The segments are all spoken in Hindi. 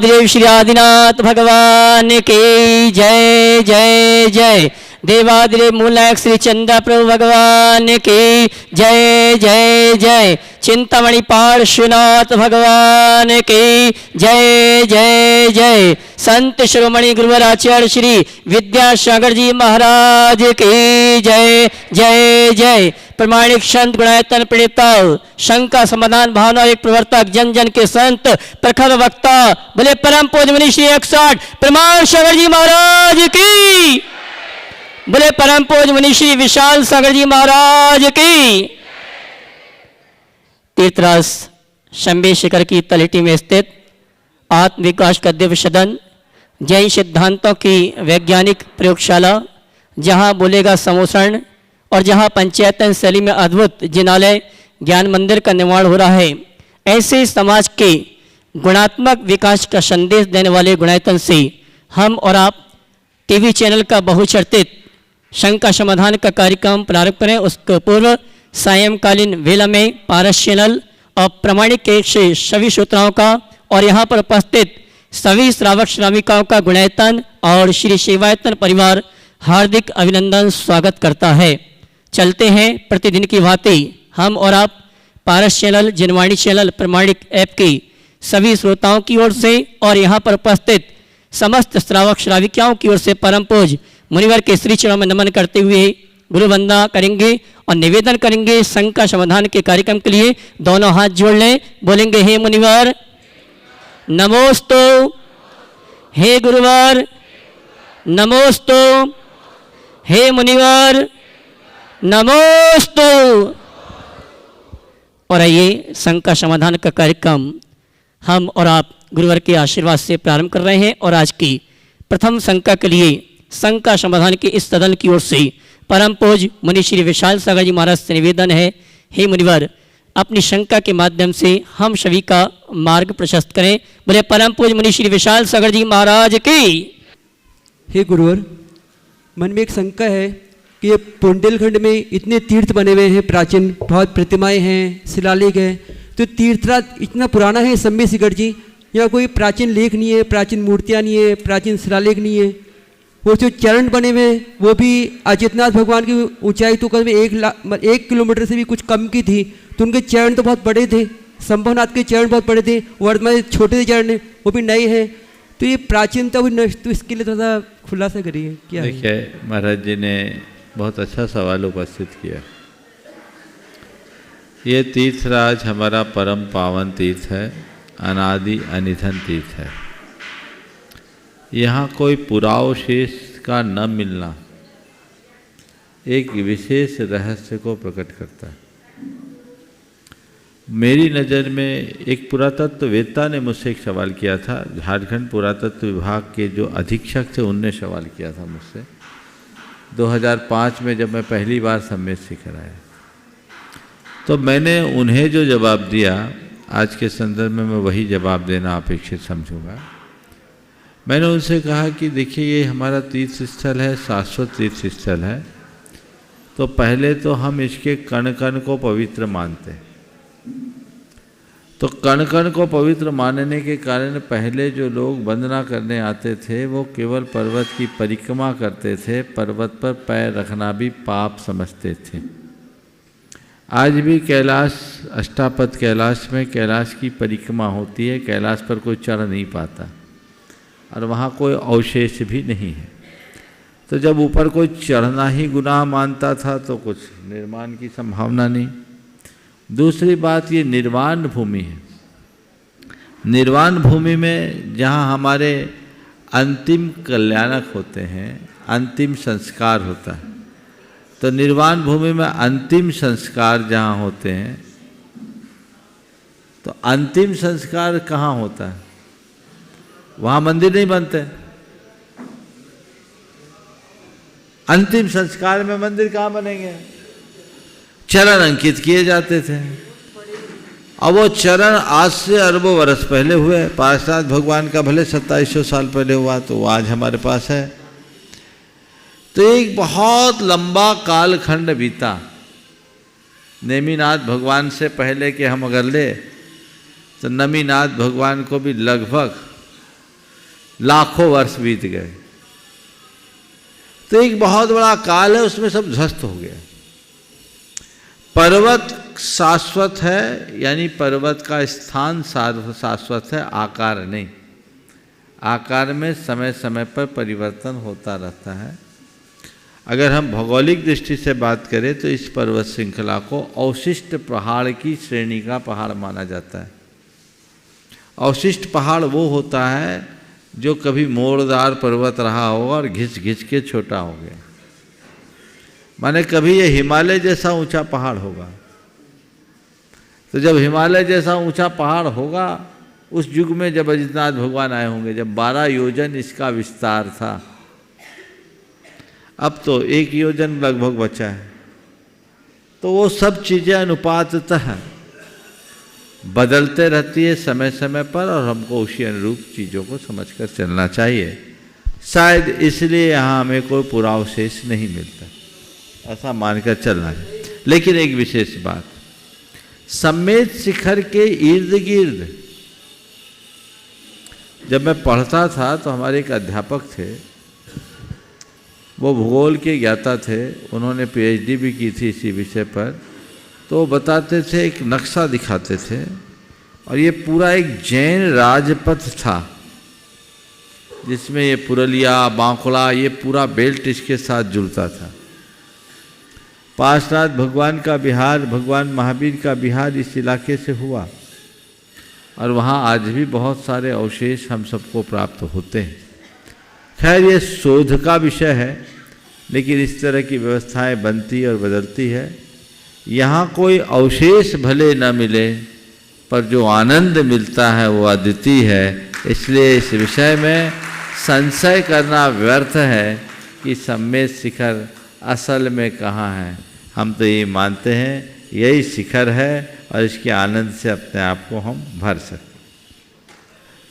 देवादिदेव श्री आदिनाथ भगवान की जय जय जय। देवादिदेव मूलनायक श्री चंद्र प्रभु भगवान की जय जय जय। चिंतामणि पार्श्वनाथ भगवान की जय जय जय। संत शिरोमणि गुरुवर आचार्य श्री विद्यासागर जी महाराज की जय जय जय। प्रमाणिक संत गुणायतन प्रणेता शंका समाधान भावना एक प्रवर्तक जन जन के संत प्रखर वक्ता बोले परम पूज्य मुनि श्री 160 प्रमाण सागर जी महाराज की। बोले परम पूज्य मुनि श्री विशाल सागर जी महाराज की। तीर्थराज शंभे शिखर की तलहटी में स्थित आत्म विकास का दिव्य सदन, जैन सिद्धांतों की वैज्ञानिक प्रयोगशाला, जहां बोलेगा समोसरण और जहां पंचायतन शैली में अद्भुत जिनालय ज्ञान मंदिर का निर्माण हो रहा है, ऐसे समाज के गुणात्मक विकास का संदेश देने वाले गुणायतन से हम और आप टीवी चैनल का बहुचर्चित शंका समाधान का कार्यक्रम प्रारंभ करें। उसके पूर्व सायंकालीन वेला में पारस चैनल और प्रमाणिक से सभी श्रोताओं का और यहाँ पर उपस्थित सभी श्रावक श्राविकाओं का गुणायतन और श्री सेवायतन परिवार हार्दिक अभिनंदन स्वागत करता है। चलते हैं प्रतिदिन की भांति हम और आप पारस चैनल, जनवाणी चैनल, प्रमाणिक ऐप की सभी श्रोताओं की ओर से और यहाँ पर उपस्थित समस्त श्रावक श्राविकाओं की ओर से परम पूज्य मुनिवर के श्री चरणों में नमन करते हुए गुरु वंदना करेंगे और निवेदन करेंगे शंका समाधान के कार्यक्रम के लिए दोनों हाथ जोड़ लें। बोलेंगे हे मुनिवर नमोस्तु, हे गुरुवर नमोस्तु, हे मुनिवर नमोस्तु। और आइए शंका समाधान का कार्यक्रम हम और आप गुरुवर के आशीर्वाद से प्रारंभ कर रहे हैं। और आज की प्रथम शंका के लिए शंका समाधान के इस सदन की ओर से परम पूज्य मुनि श्री विशाल सागर जी महाराज से निवेदन है, हे मुनिवर अपनी शंका के माध्यम से हम सभी का मार्ग प्रशस्त करें। बोले परम पूज्य मुनि श्री विशाल सागर जी महाराज की। हे गुरुवर, मन में एक शंका है कि ये बुंदेलखंड में इतने तीर्थ बने हुए हैं, प्राचीन बहुत प्रतिमाएं हैं, शिलालेख है, तो तीर्थराज इतना पुराना है शंभे शिखर जी, यहाँ कोई प्राचीन लेख नहीं है, प्राचीन मूर्तियाँ नहीं है, प्राचीन शिलालेख नहीं है। वो जो चरण बने हुए हैं वो भी अजितनाथ भगवान की ऊंचाई तो कभी 1 किलोमीटर से भी कुछ कम की थी, तो उनके चरण तो बहुत बड़े थे। शंभुनाथ के चरण बहुत बड़े थे, वर्तमान छोटे से चरण हैं वो भी नए हैं, तो ये प्राचीनता भी तो इसके लिए थोड़ा खुलासा करिए क्या। देखिए महाराज जी ने बहुत अच्छा सवाल उपस्थित किया। ये तीर्थराज हमारा परम पावन तीर्थ है, अनादि अनिधन तीर्थ है। यहाँ कोई पुरावशेष का न मिलना एक विशेष रहस्य को प्रकट करता है। मेरी नज़र में एक पुरातत्ववेत्ता ने मुझसे एक सवाल किया था, झारखंड पुरातत्व विभाग के जो अधीक्षक थे उनने सवाल किया था मुझसे 2005 में जब मैं पहली बार शंभे शिखर आया, तो मैंने उन्हें जो जवाब दिया आज के संदर्भ में मैं वही जवाब देना अपेक्षित समझूंगा। मैंने उनसे कहा कि देखिए ये हमारा तीर्थ स्थल है, शाश्वत तीर्थ स्थल है, तो पहले तो हम इसके कण कण को पवित्र मानते हैं। तो कण कण को पवित्र मानने के कारण पहले जो लोग वंदना करने आते थे वो केवल पर्वत की परिक्रमा करते थे, पर्वत पर पैर रखना भी पाप समझते थे। आज भी कैलाश, अष्टापद कैलाश में कैलाश की परिक्रमा होती है, कैलाश पर कोई चढ़ नहीं पाता और वहाँ कोई अवशेष भी नहीं है। तो जब ऊपर कोई चढ़ना ही गुनाह मानता था तो कुछ निर्माण की संभावना नहीं। दूसरी बात ये निर्वाण भूमि है। निर्वाण भूमि में जहाँ हमारे अंतिम कल्याणक होते हैं, अंतिम संस्कार होता है, तो निर्वाण भूमि में अंतिम संस्कार जहाँ होते हैं, तो अंतिम संस्कार कहाँ होता है? वहाँ मंदिर नहीं बनते। अंतिम संस्कार में मंदिर कहाँ बनेंगे? चरण अंकित किए जाते थे। अब वो चरण आज से अरबों वर्ष पहले हुए। पार्श्वनाथ भगवान का भले 2700 साल पहले हुआ तो वो आज हमारे पास है। तो एक बहुत लंबा कालखंड बीता। नेमिनाथ भगवान से पहले के हम अगर ले तो नमीनाथ भगवान को भी लगभग लाखों वर्ष बीत गए। तो एक बहुत बड़ा काल है, उसमें सब ध्वस्त हो गया। पर्वत शाश्वत है, यानी पर्वत का स्थान शाश्वत है, आकार नहीं। आकार में समय समय पर परिवर्तन होता रहता है। अगर हम भौगोलिक दृष्टि से बात करें तो इस पर्वत श्रृंखला को अवशिष्ट पहाड़ की श्रेणी का पहाड़ माना जाता है। अवशिष्ट पहाड़ वो होता है जो कभी मोड़दार पर्वत रहा होगा और घिस घिस के छोटा हो गया, माने कभी ये हिमालय जैसा ऊंचा पहाड़ होगा। तो जब हिमालय जैसा ऊंचा पहाड़ होगा, उस युग में जब अजितनाथ भगवान आए होंगे, जब 12 योजन इसका विस्तार था, अब तो 1 योजन लगभग बचा है। तो वो सब चीज़ें अनुपाततः बदलते रहती है समय समय पर, और हमको उसी अनुरूप चीज़ों को समझकर चलना चाहिए। शायद इसलिए यहाँ हमें कोई पुरावशेष नहीं मिलता, ऐसा मानकर चलना है। लेकिन एक विशेष बात, सम्मेद शिखर के इर्द गिर्द जब मैं पढ़ता था तो हमारे एक अध्यापक थे, वो भूगोल के ज्ञाता थे, उन्होंने पीएचडी भी की थी इसी विषय पर। तो वो बताते थे, एक नक्शा दिखाते थे, और ये पूरा एक जैन राजपथ था जिसमें ये पुरुलिया, बांकुड़ा, ये पूरा बेल्ट इसके साथ जुड़ता था। पार्श्वनाथ भगवान का विहार, भगवान महावीर का विहार इस इलाके से हुआ, और वहाँ आज भी बहुत सारे अवशेष हम सबको प्राप्त होते हैं। खैर ये शोध का विषय है, लेकिन इस तरह की व्यवस्थाएं बनती और बदलती है। यहाँ कोई अवशेष भले न मिले, पर जो आनंद मिलता है वो अद्वितीय है। इसलिए इस विषय में संशय करना व्यर्थ है कि सम्मेद शिखर असल में कहाँ है। हम तो ये मानते हैं यही शिखर है, और इसके आनंद से अपने आप को हम भर सकते।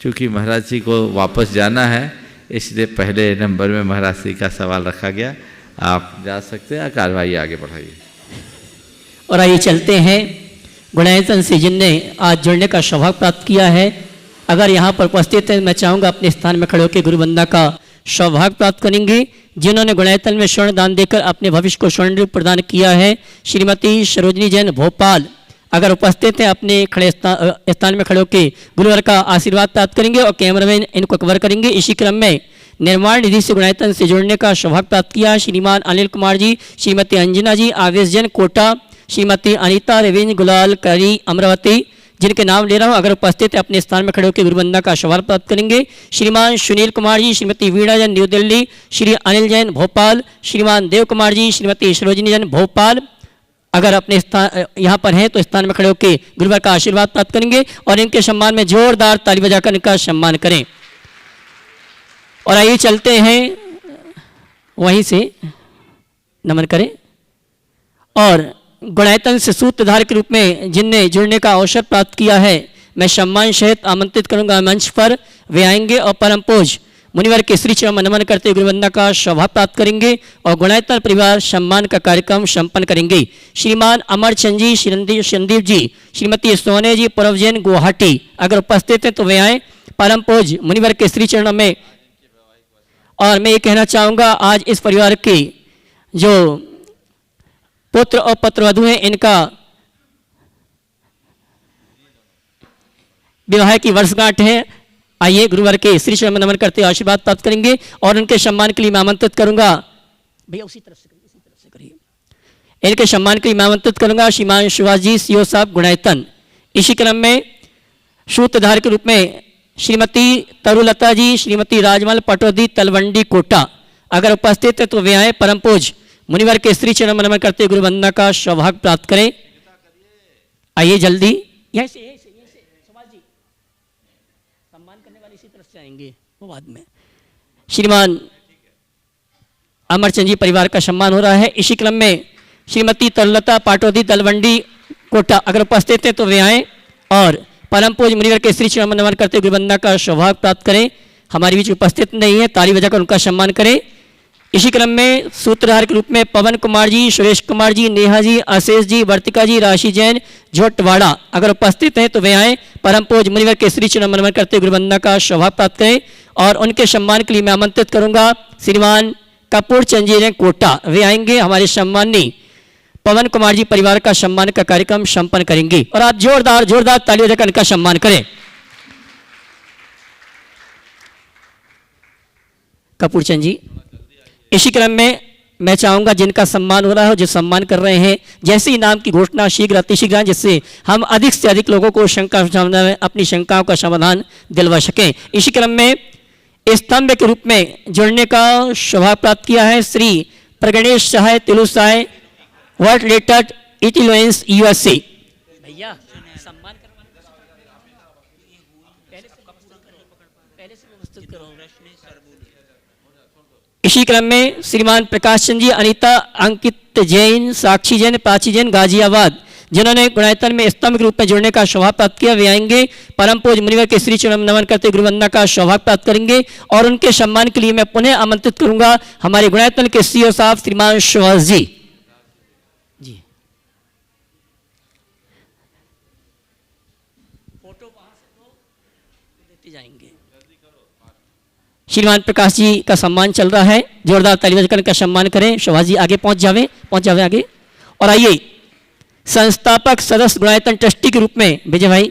चूँकि महाराज जी को वापस जाना है, इसलिए पहले नंबर में महाराज जी का सवाल रखा गया। आप जा सकते हैं, कार्रवाई आगे बढ़ाइए। और आइए चलते हैं गुणायतन से जिनने आज जुड़ने का सौभाग्य प्राप्त किया है। अगर यहाँ पर उपस्थित है, मैं चाहूँगा अपने स्थान में खड़े होकर गुरुवंदना का सौभाग्य प्राप्त करेंगे। जिन्होंने गुणायतन में स्वर्ण दान देकर अपने भविष्य को स्वर्ण रूप प्रदान किया है, श्रीमती सरोजनी जैन भोपाल, अगर उपस्थित हैं अपने खड़े स्थान में खड़े होकर गुरुवर का आशीर्वाद प्राप्त करेंगे और कैमरामैन इनको कवर करेंगे। इसी क्रम में निर्माण निधि से गुणायतन से जुड़ने का सौभाग्य प्राप्त किया श्रीमान अनिल कुमार जी, श्रीमती अंजना जी, आवेश जैन कोटा, श्रीमती अनीता रविंद्र गुलाल करी अमरावती, जिनके नाम ले रहा हूँ, अगर उपस्थित है अपने स्थान में खड़े होकर गुरुवंदना का सौभाग्य प्राप्त करेंगे। श्रीमान सुनील कुमार जी, श्रीमती वीणा जैन न्यू दिल्ली, श्री अनिल जैन भोपाल, श्रीमान देव कुमार जी, श्रीमती सरोजिनी जैन भोपाल, अगर अपने स्थान यहाँ पर हैं तो स्थान में खड़े होकर गुरुवर का आशीर्वाद प्राप्त करेंगे और इनके सम्मान में जोरदार ताली बजाकर इनका सम्मान करें। और आइए चलते हैं, वहीं से नमन करें। और गुणायतन से सूत्रधार के रूप में जिनने जुड़ने का अवसर प्राप्त किया है, मैं सम्मान सहित आमंत्रित करूंगा मंच पर। वे आएंगे और परम पूज्य मुनिवर के श्री चरण नमन करते गुरुवंदना का सौभाग्य प्राप्त करेंगे और गुणायतन परिवार सम्मान का कार्यक्रम संपन्न करेंगे। श्रीमान अमरचंद जी, संदीप जी, श्रीमती सोने जी, पूर्व जैन गुवाहाटी, अगर उपस्थित हैं तो वे आए परम पूज्य मुनिवर के श्री चरण में। और मैं ये कहना चाहूँगा, आज इस परिवार की जो पुत्र और पत्रवधु हैं, इनका विवाह की वर्षगांठ है। आइए गुरुवर के श्री चरण नमन करते आशीर्वाद प्राप्त करेंगे और उनके सम्मान के लिए मैं आमंत्रित करूंगा, भैया उसी तरफ से करिए, इनके सम्मान के लिए मैं आमंत्रित करूंगा श्रीमान सुभाष जी, सीओ साहब गुणायतन। इसी क्रम में सूत्रधार के रूप में श्रीमती तरुलता जी, श्रीमती राजमल पटोदी, तलवंडी कोटा, अगर उपस्थित है तो वे आए परम पूज्य मुनिवर के श्री चरण नमन करते गुरुवंदना का सौभाग्य प्राप्त करें। आइए जल्दी, यहीं से सुभाष जी सम्मान करने वाले इसी तरफ से आएंगे, वो बाद में। श्रीमान अमरचंद जी परिवार का सम्मान हो रहा है। इसी क्रम में श्रीमती तरुलता पाटोदी, तलवंडी कोटा, अगर उपस्थित है तो वे आए और परम पूज्य मुनिवर के श्री चरण नमन करते गुरुवंदना का सौभाग्य प्राप्त करें। हमारे बीच उपस्थित नहीं है, ताली बजाकर उनका सम्मान करें। इसी क्रम में सूत्रधार के रूप में पवन कुमार जी, सुरेश कुमार जी, नेहा जी, आशीष जी, वर्तिका जी, राशि जैन, झोटवाड़ा, अगर उपस्थित हैं तो वे आए परम पूज्य मुनिवर के श्री चरण नमन करते गुरुवंदना का सौभाग्य प्राप्त करें। और उनके सम्मान के लिए मैं आमंत्रित करूंगा श्रीमान कपूर चंजीर कोटा। वे आएंगे, हमारे सम्मानी पवन कुमार जी परिवार का सम्मान का कार्यक्रम संपन्न करेंगे और आप जोरदार जोरदार तालियों देकर इनका सम्मान करें। कपूर चंद जी, इसी क्रम में मैं चाहूंगा जिनका सम्मान हो रहा है, जो सम्मान कर रहे हैं, जैसे ही नाम की घोषणा शीघ्र अतिशीघ्र, जिससे हम अधिक से अधिक लोगों को शंका में अपनी शंकाओं का समाधान दिलवा सकें। इसी क्रम में स्तंभ के रूप में जुड़ने का सौभाग्य प्राप्त किया है श्री प्रगणेश सहाय तिलुसाय, वर्ल्ड लेटर इटिलोएंस यूएसए। भैया सम्मान इसी क्रम में श्रीमान प्रकाश चंद जी, अनीता, अंकित जैन, साक्षी जैन, प्राची जैन गाजियाबाद, जिन्होंने गुणायतन में स्तंभ के रूप में जुड़ने का सौभाग्य प्राप्त किया, वे आएंगे। परम पूज्य मुनिवर के श्री चरण नमन करते गुरुवंदना का सौभाग्य प्राप्त करेंगे और उनके सम्मान के लिए मैं पुनः आमंत्रित करूंगा हमारे गुणायतन के सीओ साहब श्रीमान सुभाष जी। जाएंगे। श्रीमान प्रकाश जी का सम्मान चल रहा है, जोरदार ताली बजाकर का सम्मान करें। शोभा जी आगे पहुंच जावे आगे। और आइए संस्थापक सदस्य गुणायतन ट्रस्टी के रूप में विजय भाई,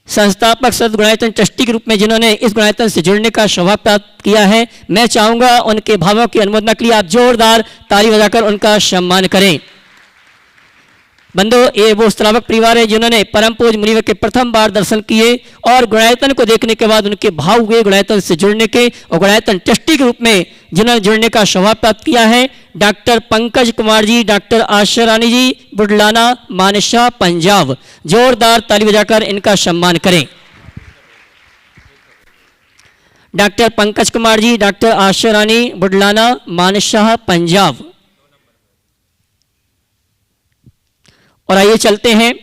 संस्थापक सदस्य गुणायतन ट्रस्टी के रूप में जिन्होंने इस गुणायतन से जुड़ने का सौभाग्य प्राप्त किया है, मैं चाहूंगा उनके भावों की अनुमोदना के लिए आप जोरदार ताली बजाकर उनका सम्मान करें। बंधु, ये वो श्रावक परिवार है जिन्होंने परम पूज्य मुनिवर के प्रथम बार दर्शन किए और गुणायतन को देखने के बाद उनके भाव हुए गुणायतन से जुड़ने के, और गुणायतन ट्रस्टी के रूप में जिन्होंने जुड़ने का सौभाग्य प्राप्त किया है डॉक्टर पंकज कुमार जी, डॉक्टर आशा रानी जी, बुडलाना, मानसा, पंजाब। जोरदार ताली बजाकर इनका सम्मान करें। डॉक्टर पंकज कुमार जी, डॉक्टर आशा रानी, बुडलाना, मानसा, पंजाब। और आइए चलते हैं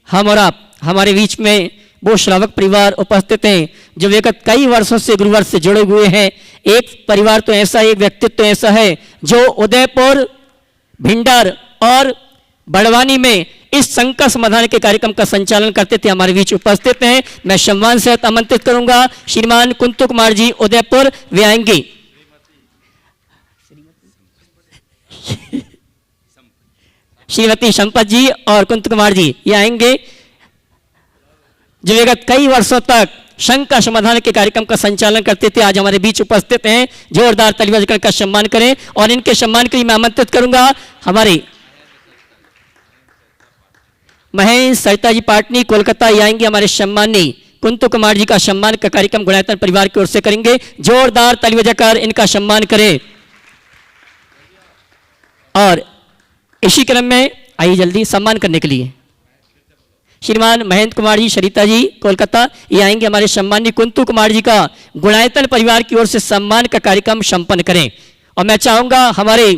हम और आप, हमारे बीच में वो श्रावक परिवार उपस्थित हैं जो विगत कई वर्षों से गुरुवर से जुड़े हुए हैं। एक परिवार तो ऐसा, एक व्यक्तित्व तो ऐसा है जो उदयपुर, भिंडर और बड़वानी में इस संकट समाधान के कार्यक्रम का संचालन करते थे, हमारे बीच उपस्थित हैं। मैं सम्मान से आमंत्रित करूंगा श्रीमान कुंतु कुमार जी उदयपुर, वे आएंगे। श्रीमती संपत जी और कुंत कुमार जी ये आएंगे, जो विगत कई वर्षों तक शंका समाधान के कार्यक्रम का संचालन करते थे, आज हमारे बीच उपस्थित हैं। जोरदार ताली बजाकर का सम्मान करें और इनके सम्मान के लिए मैं आमंत्रित करूंगा हमारे महेश सरिता जी पाटनी कोलकाता, ये आएंगे। हमारे सम्मानी कुंतु कुमार जी का सम्मान का कार्यक्रम गुणायतन परिवार की ओर से करेंगे। जोरदार ताली बजाकर इनका सम्मान करें। और इसी क्रम में आइए जल्दी सम्मान करने के लिए श्रीमान महेंद्र कुमार जी सरिता जी कोलकाता, ये आएंगे। हमारे सम्मानी कुंतु कुमार जी का गुणायतन परिवार की ओर से सम्मान का कार्यक्रम संपन्न करें। और मैं चाहूंगा हमारे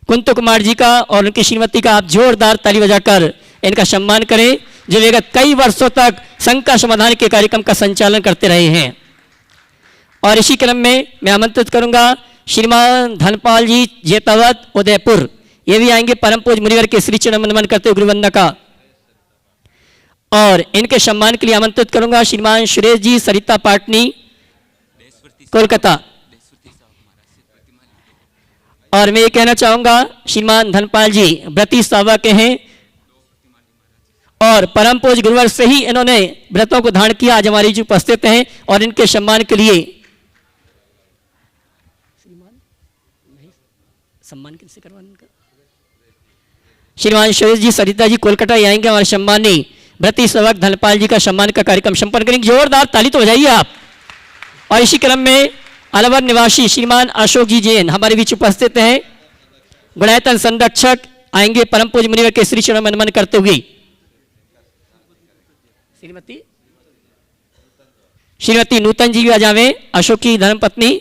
कुंतु कुमार जी का और उनकी श्रीमती का आप जोरदार ताली बजाकर इनका सम्मान करें, जो विगत कई वर्षों तक शंका समाधान के कार्यक्रम का संचालन करते रहे हैं। और इसी क्रम में मैं आमंत्रित करूंगा श्रीमान धनपाल जी जेतावत उदयपुर, ये भी आएंगे। परम पूज्य मुनिवर के श्री चरण नमन करते हुए गुरुवंदना का। और इनके सम्मान के लिए आमंत्रित करूंगा श्रीमान सुरेश जी सरिता पाटनी कोलकाता। और मैं ये कहना चाहूंगा श्रीमान धनपाल जी व्रती सावा के हैं और परम पूज्य गुरुवर से ही इन्होंने व्रतों को धारण किया, आज हमारी जी उपस्थित हैं। और इनके सम्मान के लिए सम्मान किनसे करवाना इनका? श्रीमान सुरेश जी सरिता जी कोलकाता आएंगे। हमारे सम्मानी व्रती सेवक धनपाल जी का सम्मान का कार्यक्रम संपन्न करेंगे। जोरदार ताली तो बजाइए आप। और इसी क्रम में अलवर निवासी श्रीमान अशोक जी जैन हमारे बीच उपस्थित हैं। गुणायतन संरक्षक आएंगे परम पूज्य मुनिवर के श्री चरण नमन करते हुए। श्रीमती नूतन जी भी आ जावे, अशोक की धर्मपत्नी।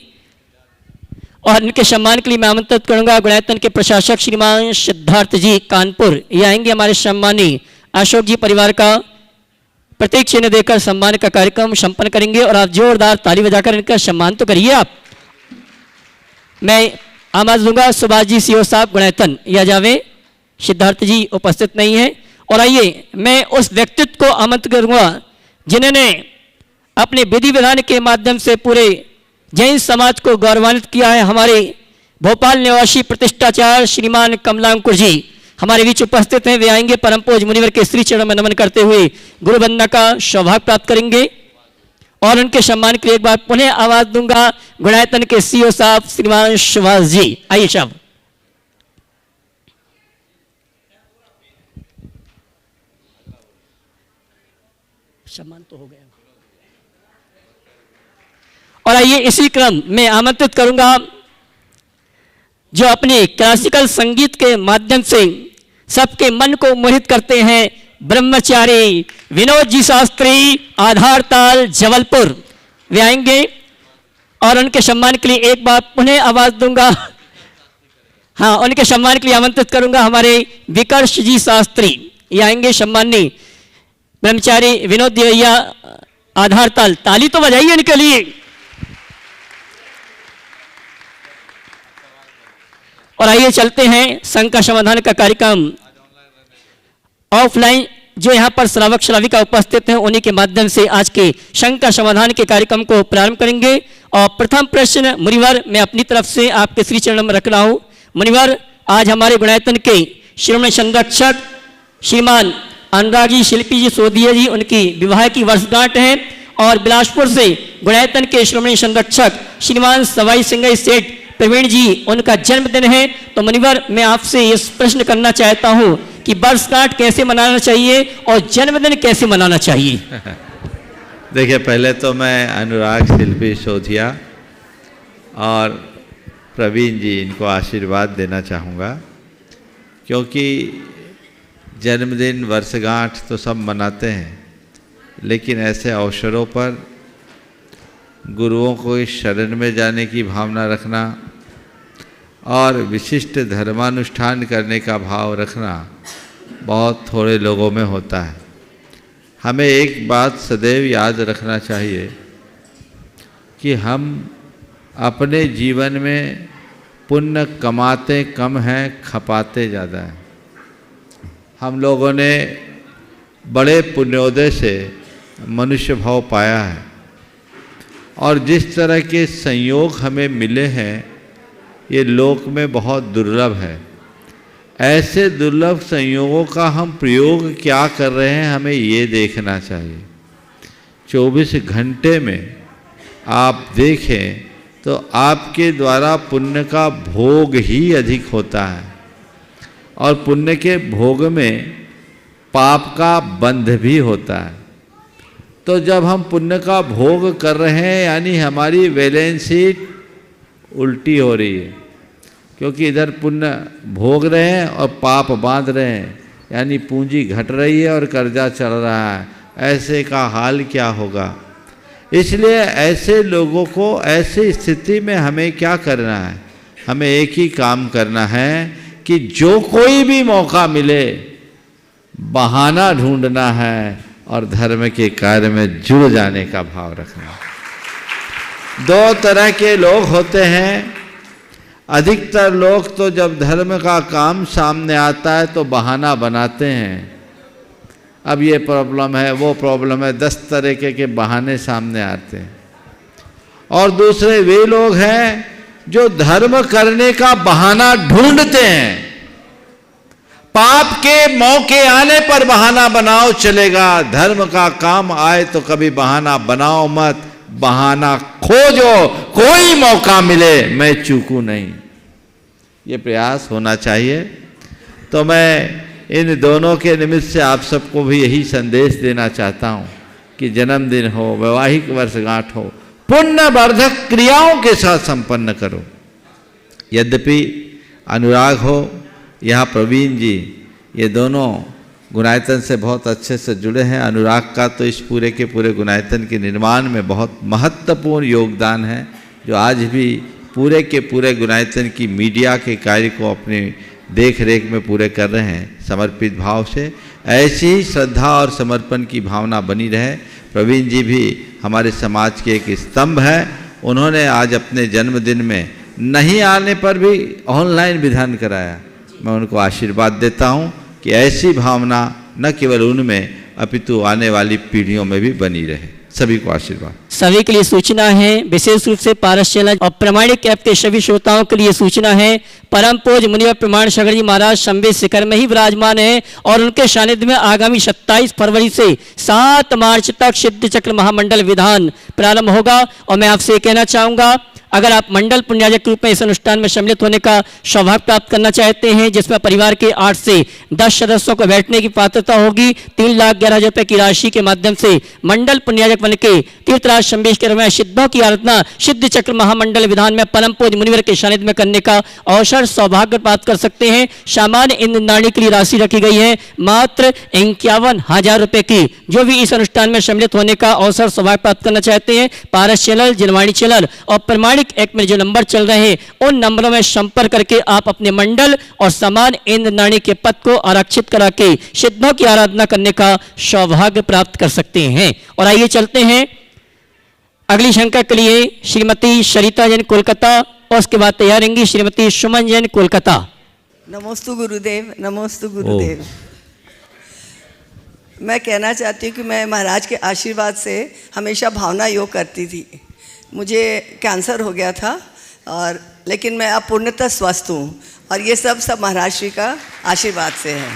और इनके सम्मान के लिए मैं आमंत्रित करूंगा गुणायतन के प्रशासक श्रीमान सिद्धार्थ जी कानपुर, ये आएंगे। हमारे सम्मानी अशोक जी परिवार का प्रतीक चिन्ह देकर सम्मान का कार्यक्रम संपन्न करेंगे। और आप जोरदार ताली बजाकर इनका सम्मान तो करिए आप। मैं आवाज दूंगा सुभाष जी सीओ साहब गुणायतन, या जावे। सिद्धार्थ जी उपस्थित नहीं है। और आइए मैं उस व्यक्तित्व को आमंत्रित करूंगा जिन्होंने अपने विधि विधान के माध्यम से पूरे जैन समाज को गौरवान्वित किया है। हमारे भोपाल निवासी प्रतिष्ठाचार्य श्रीमान कमलांकुर जी हमारे बीच उपस्थित हैं। वे आएंगे, परम पूज्य मुनिवर के श्री चरणों में नमन करते हुए गुरु वंदना का सौभाग्य प्राप्त करेंगे और उनके सम्मान के लिए एक बार पुनः आवाज दूंगा गुणायतन के सीओ साहब श्रीमान सुभाष जी। आइए साहब। सम्मान तो हो गया और आइए इसी क्रम में आमंत्रित करूंगा जो अपने क्लासिकल संगीत के माध्यम से सबके मन को मोहित करते हैं, ब्रह्मचारी विनोद जी शास्त्री, आधार ताल, जबलपुर। वे आएंगे और उनके सम्मान के लिए एक बार पुनः आवाज दूंगा। हाँ, उनके सम्मान के लिए आमंत्रित करूंगा हमारे विकर्ष जी शास्त्री। ये आएंगे सम्माननीय ब्रह्मचारी विनोद भैया, आधार ताल। ताली तो बजाइए इनके लिए। और आइए चलते हैं शंका समाधान का कार्यक्रम ऑफलाइन जो यहाँ पर श्रावक श्राविका उपस्थित हैं उन्हीं के माध्यम से आज के शंका समाधान के कार्यक्रम को प्रारंभ करेंगे। और प्रथम प्रश्न मुनिवर मैं अपनी तरफ से आपके श्री चरणों में रख रहा हूँ। मुनिवर, आज हमारे गुणायतन के श्रीमण संरक्षक श्रीमान अनुरागी शिल्पी जी सोदिया जी उनकी विवाह की वर्षगांठ है और बिलासपुर से गुणायतन के श्रीमण संरक्षक श्रीमान सवाई सिंह सेठ प्रवीण जी उनका जन्मदिन है। तो मुनिवर, मैं आपसे इस प्रश्न करना चाहता हूं कि वर्षगांठ कैसे मनाना चाहिए और जन्मदिन कैसे मनाना चाहिए। देखिए, पहले तो मैं अनुराग शिल्पी सोधिया और प्रवीण जी इनको आशीर्वाद देना चाहूँगा, क्योंकि जन्मदिन वर्षगांठ तो सब मनाते हैं, लेकिन ऐसे अवसरों पर गुरुओं को इस शरण में जाने की भावना रखना और विशिष्ट धर्मानुष्ठान करने का भाव रखना बहुत थोड़े लोगों में होता है। हमें एक बात सदैव याद रखना चाहिए कि हम अपने जीवन में पुण्य कमाते कम हैं, खपाते ज़्यादा हैं। हम लोगों ने बड़े पुण्योदय से मनुष्य भाव पाया है और जिस तरह के संयोग हमें मिले हैं ये लोक में बहुत दुर्लभ है। ऐसे दुर्लभ संयोगों का हम प्रयोग क्या कर रहे हैं हमें ये देखना चाहिए। 24 घंटे में आप देखें तो आपके द्वारा पुण्य का भोग ही अधिक होता है और पुण्य के भोग में पाप का बंध भी होता है। तो जब हम पुण्य का भोग कर रहे हैं यानी हमारी बैलेंस शीट उल्टी हो रही है, क्योंकि इधर पुण्य भोग रहे हैं और पाप बांध रहे हैं, यानी पूंजी घट रही है और कर्जा चढ़ रहा है। ऐसे का हाल क्या होगा। इसलिए ऐसे लोगों को ऐसी स्थिति में हमें क्या करना है, हमें एक ही काम करना है कि जो कोई भी मौका मिले बहाना ढूंढना है और धर्म के कार्य में जुड़ जाने का भाव रखना है। दो तरह के लोग होते हैं। अधिकतर लोग तो जब धर्म का काम सामने आता है तो बहाना बनाते हैं, अब ये प्रॉब्लम है वो प्रॉब्लम है, 10 तरह के बहाने सामने आते हैं। और दूसरे वे लोग हैं जो धर्म करने का बहाना ढूंढते हैं। पाप के मौके आने पर बहाना बनाओ चलेगा, धर्म का काम आए तो कभी बहाना बनाओ मत, बहाना खोजो, कोई मौका मिले मैं चूकूं नहीं। ये प्रयास होना चाहिए। तो मैं इन दोनों के निमित्त से आप सबको भी यही संदेश देना चाहता हूँ कि जन्मदिन हो, वैवाहिक वर्षगांठ हो, पुण्यवर्धक क्रियाओं के साथ संपन्न करो। यद्यपि अनुराग हो, यहाँ प्रवीण जी, ये दोनों गुणायतन से बहुत अच्छे से जुड़े हैं। अनुराग का तो इस पूरे के पूरे गुणायतन के निर्माण में बहुत महत्वपूर्ण योगदान है, जो आज भी पूरे के पूरे गुणायतन की मीडिया के कार्य को अपने देख रेख में पूरे कर रहे हैं समर्पित भाव से। ऐसी ही श्रद्धा और समर्पण की भावना बनी रहे। प्रवीण जी भी हमारे समाज के एक स्तंभ है। उन्होंने आज अपने जन्मदिन में नहीं आने पर भी ऑनलाइन विधान कराया। मैं उनको आशीर्वाद देता हूँ कि ऐसी भावना न केवल उनमें अपितु आने वाली पीढ़ियों में भी बनी रहे। सभी को आशीर्वाद। सभी के लिए सूचना है, विशेष रूप से पारस चैनल और प्रमाणिक ऐप के सभी श्रोताओं के लिए सूचना है। परम पूज्य मुनिवर प्रमाण शंकर जी महाराज शंभे शिखर में ही विराजमान है और उनके सानिध्य में आगामी 27 फरवरी से 7 मार्च तक सिद्ध चक्र महामंडल विधान प्रारंभ होगा। और मैं आपसे कहना चाहूँगा, अगर आप मंडल पुण्याजक के रूप में इस अनुष्ठान में सम्मिलित होने का सौभाग्य प्राप्त करना चाहते हैं, जिसमें परिवार के 8 से 10 सदस्यों को बैठने की पात्रता होगी, 3,11,000 रुपए की राशि के माध्यम से मंडल पुण्याजक बन के तीर्थराज शंभेश्वर में सिद्धों की आराधना सिद्ध चक्र महामंडल विधान में परम पूज्य मुनिवर के सानिध्य में करने का अवसर सौभाग्य प्राप्त कर सकते हैं। सामान्य इंद्रदानी के लिए राशि रखी गई है मात्र 51,000 रुपए की। जो भी इस अनुष्ठान में सम्मिलित होने का अवसर सौभाग्य प्राप्त करना चाहते हैं, पारस चैनल, जनवाणी चैनल और प्रमाणिक एक में जो नंबर चल रहे हैं उन नंबरों में संपर्क करके आप अपने मंडल और समान इंद्रदानी के पद को आरक्षित करा के सिद्धों की आराधना करने का सौभाग्य प्राप्त कर सकते हैं। और आइए चलते हैं अगली शंका के लिए। श्रीमती सरिता जैन कोलकाता और उसके बाद तैयार रहेंगी श्रीमती सुमन जैन कोलकाता। नमोस्तु गुरुदेव, नमोस्तु गुरुदेव। मैं कहना चाहती हूँ कि मैं महाराज के आशीर्वाद से हमेशा भावना योग करती थी। मुझे कैंसर हो गया था और लेकिन मैं अब पूर्णतः स्वस्थ हूँ और ये सब महाराज श्री का आशीर्वाद से है।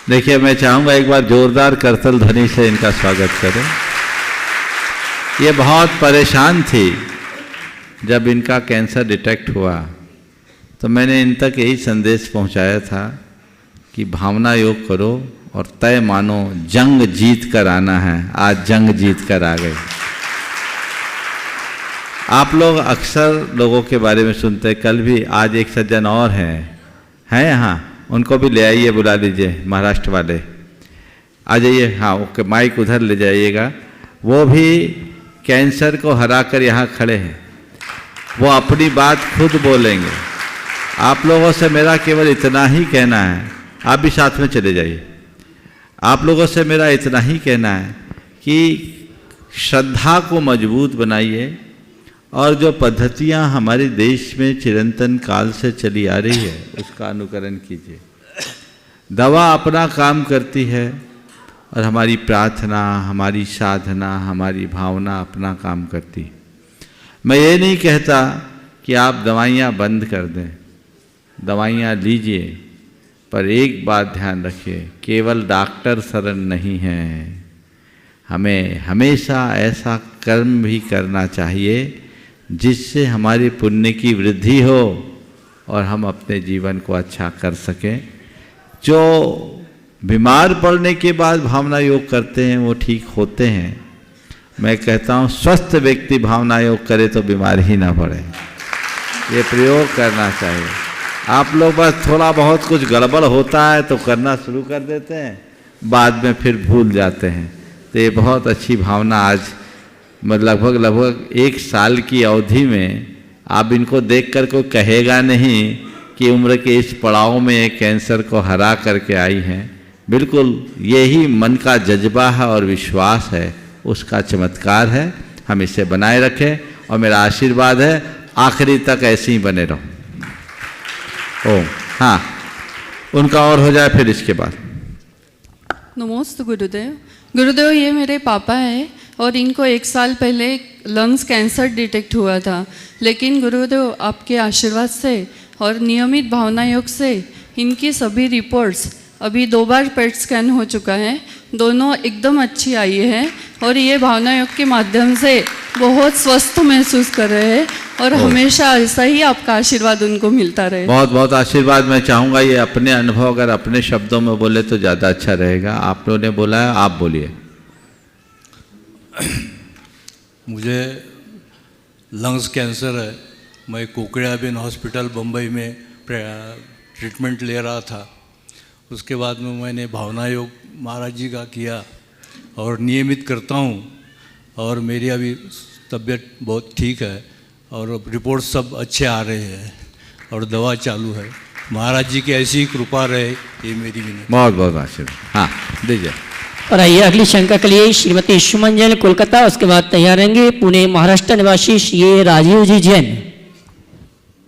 देखिए, मैं चाहूँगा एक बार जोरदार करतल ध्वनि से इनका स्वागत करें। ये बहुत परेशान थी जब इनका कैंसर डिटेक्ट हुआ, तो मैंने इन तक यही संदेश पहुँचाया था कि भावना योग करो और तय मानो, जंग जीत कर आना है। आज जंग जीत कर आ गए। आप लोग अक्सर लोगों के बारे में सुनते हैं, कल भी आज एक सज्जन और हैं यहाँ, उनको भी ले आइए, बुला लीजिए, महाराष्ट्र वाले आ जाइए। हाँ, ओके, माइक उधर ले जाइएगा। वो भी कैंसर को हराकर यहाँ खड़े हैं, वो अपनी बात खुद बोलेंगे। आप लोगों से मेरा केवल इतना ही कहना है, आप भी साथ में चले जाइए। आप लोगों से मेरा इतना ही कहना है कि श्रद्धा को मजबूत बनाइए और जो पद्धतियाँ हमारे देश में चिरंतन काल से चली आ रही है उसका अनुकरण कीजिए। दवा अपना काम करती है और हमारी प्रार्थना, हमारी साधना, हमारी भावना अपना काम करती है। मैं ये नहीं कहता कि आप दवाइयाँ बंद कर दें, दवाइयाँ लीजिए, पर एक बात ध्यान रखिए, केवल डॉक्टर शरण नहीं है। हमें हमेशा ऐसा कर्म भी करना चाहिए जिससे हमारे पुण्य की वृद्धि हो और हम अपने जीवन को अच्छा कर सकें। जो बीमार पड़ने के बाद भावना योग करते हैं वो ठीक होते हैं। मैं कहता हूँ स्वस्थ व्यक्ति भावना योग करे तो बीमार ही ना पड़े। ये प्रयोग करना चाहिए। आप लोग बस थोड़ा बहुत कुछ गड़बड़ होता है तो करना शुरू कर देते हैं, बाद में फिर भूल जाते हैं। तो ये बहुत अच्छी भावना आज लगभग 1 साल की अवधि में आप इनको देखकर कोई कहेगा नहीं कि उम्र के इस पड़ाव में ये कैंसर को हरा करके आई हैं। बिल्कुल यही मन का जज्बा है और विश्वास है, उसका चमत्कार है। हम इसे बनाए रखें और मेरा आशीर्वाद है आखिरी तक ऐसे ही बने रहो। ओम। हाँ, उनका और हो जाए फिर इसके बाद। नमस्ते गुरुदेव। गुरुदेव, ये मेरे पापा हैं और इनको 1 साल पहले लंग्स कैंसर डिटेक्ट हुआ था, लेकिन गुरुदेव आपके आशीर्वाद से और नियमित भावना योग से इनकी सभी रिपोर्ट्स, अभी 2 बार पेट स्कैन हो चुका है, दोनों एकदम अच्छी आई है और ये भावना योग के माध्यम से बहुत स्वस्थ महसूस कर रहे हैं और हमेशा ऐसा ही आपका आशीर्वाद उनको मिलता रहे। बहुत बहुत आशीर्वाद। मैं चाहूँगा ये अपने अनुभव अगर अपने शब्दों में बोले तो ज़्यादा अच्छा रहेगा। आप लोगों ने बोला है, आप बोलिए। मुझे लंग्स कैंसर है। मैं कोकड़ाबेन हॉस्पिटल बम्बई में ट्रीटमेंट ले रहा था। उसके बाद में मैंने भावना योग महाराज जी का किया और नियमित करता हूँ और मेरी अभी तबीयत बहुत ठीक है और रिपोर्ट सब अच्छे आ रहे हैं और दवा चालू है। महाराज जी की ऐसी ही कृपा रहे, ये मेरी विनती। बहुत बहुत आशीर्वाद। हाँ, दीजिए। और आइए अगली शंका के लिए श्रीमती सुमन जैन कोलकाता, उसके बाद तैयार रहेंगे पुणे महाराष्ट्र निवासी श्री राजीव जी जैन।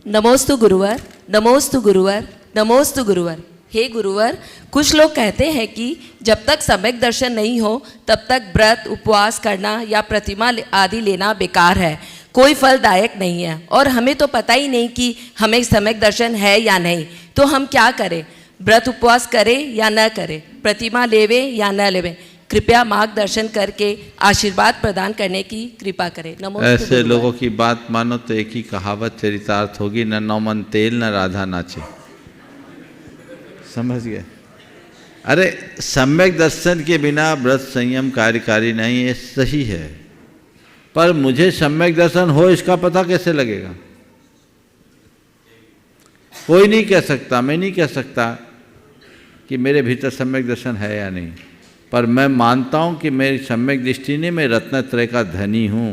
नमोस्तु गुरुवर, नमोस्तु गुरुवर, नमोस्तु गुरुवर। हे गुरुवर, कुछ लोग कहते हैं कि जब तक सम्यक दर्शन नहीं हो तब तक व्रत उपवास करना या प्रतिमा आदि लेना बेकार है, कोई फलदायक नहीं है, और हमें तो पता ही नहीं कि हमें सम्यक दर्शन है या नहीं, तो हम क्या करें? व्रत उपवास करें या न करें, प्रतिमा लेवे या न लेवे? कृपया मार्गदर्शन करके आशीर्वाद प्रदान करने की कृपा करें। नमोस्तु ऐसे गुरुवर। लोगों की बात मानो तो एक ही कहावत चरितार्थ होगी, न नौमन तेल न राधा नाचे। समझ गए? अरे सम्यक दर्शन के बिना व्रत संयम कार्यकारी नहीं, ये सही है, पर मुझे सम्यक दर्शन हो इसका पता कैसे लगेगा? कोई नहीं कह सकता, मैं नहीं कह सकता कि मेरे भीतर सम्यक दर्शन है या नहीं, पर मैं मानता हूं कि मेरी सम्यक दृष्टि ने मैं रत्नत्रय का धनी हूं,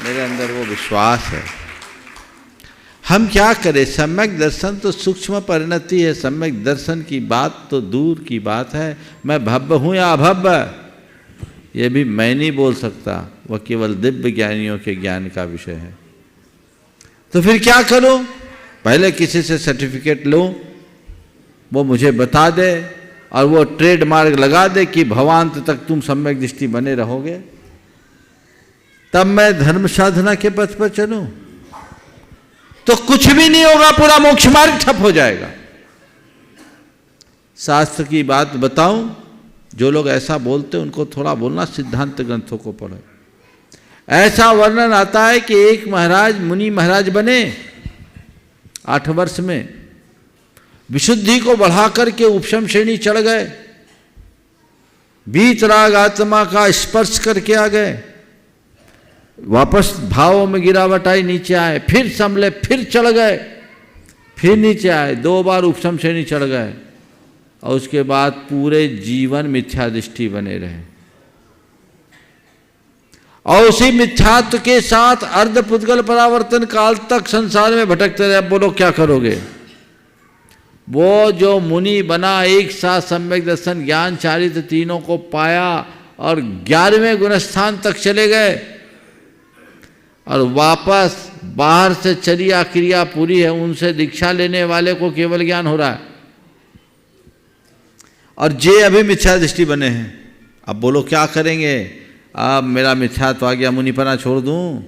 मेरे अंदर वो विश्वास है। हम क्या करें? सम्यक दर्शन तो सूक्ष्म परिणति है, सम्यक दर्शन की बात तो दूर की बात है। मैं भव्य हूं या अभव्य, ये भी मैं नहीं बोल सकता, वह केवल दिव्य ज्ञानियों के ज्ञान का विषय है। तो फिर क्या करूं? पहले किसी से सर्टिफिकेट लूं, वो मुझे बता दे और वो ट्रेडमार्क लगा दे कि भवांत तक तुम सम्यक दृष्टि बने रहोगे, तब मैं धर्म साधना के पथ पर चलूं? तो कुछ भी नहीं होगा, पूरा मोक्ष मार्ग ठप हो जाएगा। शास्त्र की बात बताऊं, जो लोग ऐसा बोलते हैं उनको थोड़ा बोलना सिद्धांत ग्रंथों को पढ़ो। ऐसा वर्णन आता है कि एक महाराज मुनि महाराज बने 8 वर्ष में, विशुद्धि को बढ़ाकर के उपशम श्रेणी चढ़ गए, वीतराग आत्मा का स्पर्श करके आ गए, वापस भावों में गिरावट आई, नीचे आए, फिर संभले, फिर चढ़ गए, फिर नीचे आए, 2 बार उपशम श्रेणी चढ़ गए, और उसके बाद पूरे जीवन मिथ्या दृष्टि बने रहे, और उसी मिथ्यात्व के साथ अर्धपुद्गल परावर्तन काल तक संसार में भटकते रहे। बोलो क्या करोगे? वो जो मुनि बना, एक साथ सम्यक दर्शन ज्ञान चारित्र तीनों को पाया और 11वें गुणस्थान तक चले गए, और वापस बाहर से चर्या क्रिया पूरी है, उनसे दीक्षा लेने वाले को केवल ज्ञान हो रहा है, और जे अभी मिथ्या दृष्टि बने हैं। अब बोलो क्या करेंगे? अब मेरा मिथ्यात्व आ गया, मुनिपना छोड़ दूं?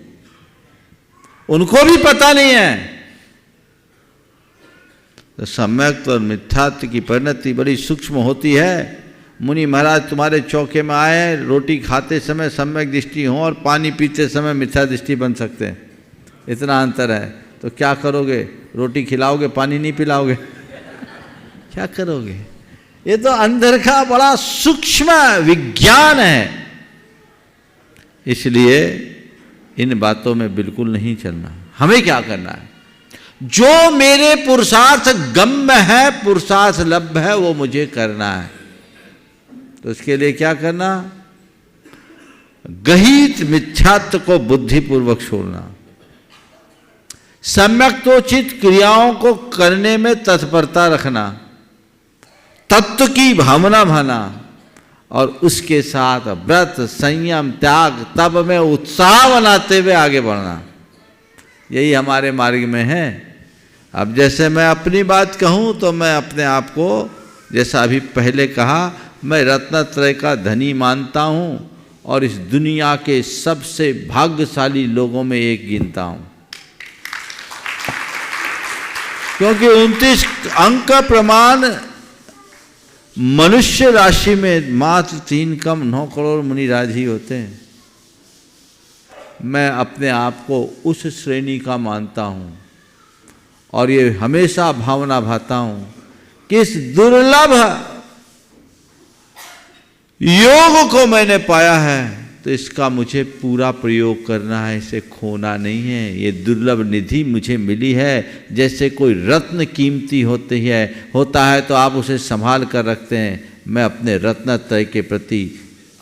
उनको भी पता नहीं है। तो सम्यक और मिथ्यात्व की परिणति बड़ी सूक्ष्म होती है। मुनि महाराज तुम्हारे चौके में आए, रोटी खाते समय सम्यक दृष्टि हो और पानी पीते समय मिथ्या दृष्टि बन सकते हैं, इतना अंतर है। तो क्या करोगे? रोटी खिलाओगे, पानी नहीं पिलाओगे? क्या करोगे? ये तो अंदर का बड़ा सूक्ष्म विज्ञान है, इसलिए इन बातों में बिल्कुल नहीं चलना। हमें क्या करना है? जो मेरे पुरुषार्थ गम्य है, पुरुषार्थ लभ्य है, वो मुझे करना है। तो उसके लिए क्या करना? गहित मिथ्यात्व को बुद्धिपूर्वक छोड़ना, सम्यक्तोचित क्रियाओं को करने में तत्परता रखना, तत्व की भावना भाना, और उसके साथ व्रत संयम त्याग तब में उत्साह बनाते हुए आगे बढ़ना। यही हमारे मार्ग में है। अब जैसे मैं अपनी बात कहूँ तो मैं अपने आप को, जैसा अभी पहले कहा, मैं रत्नत्रय का धनी मानता हूँ और इस दुनिया के सबसे भाग्यशाली लोगों में एक गिनता हूँ, क्योंकि 29 अंक प्रमाण मनुष्य राशि में मात्र 3 कम 9 करोड़ मुनिराज ही होते हैं। मैं अपने आप को उस श्रेणी का मानता हूँ और ये हमेशा भावना भाता हूँ कि इस दुर्लभ योग को मैंने पाया है तो इसका मुझे पूरा प्रयोग करना है, इसे खोना नहीं है। ये दुर्लभ निधि मुझे मिली है, जैसे कोई रत्न कीमती होता है तो आप उसे संभाल कर रखते हैं। मैं अपने रत्नत्रय के प्रति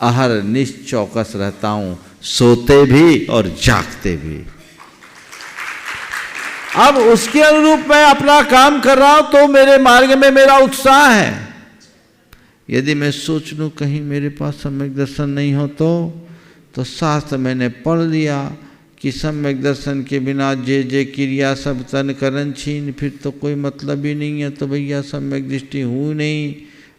अहरनिश चौकस रहता हूँ, सोते भी और जागते भी। अब उसके अनुरूप मैं अपना काम कर रहा हूँ तो मेरे मार्ग में मेरा उत्साह है। यदि मैं सोच लूँ कहीं मेरे पास सम्यक दर्शन नहीं हो तो शास्त्र मैंने पढ़ लिया कि सम्यक दर्शन के बिना जे क्रिया सब तन करन छीन, फिर तो कोई मतलब ही नहीं है, तो भैया सम्यक दृष्टि हुई नहीं,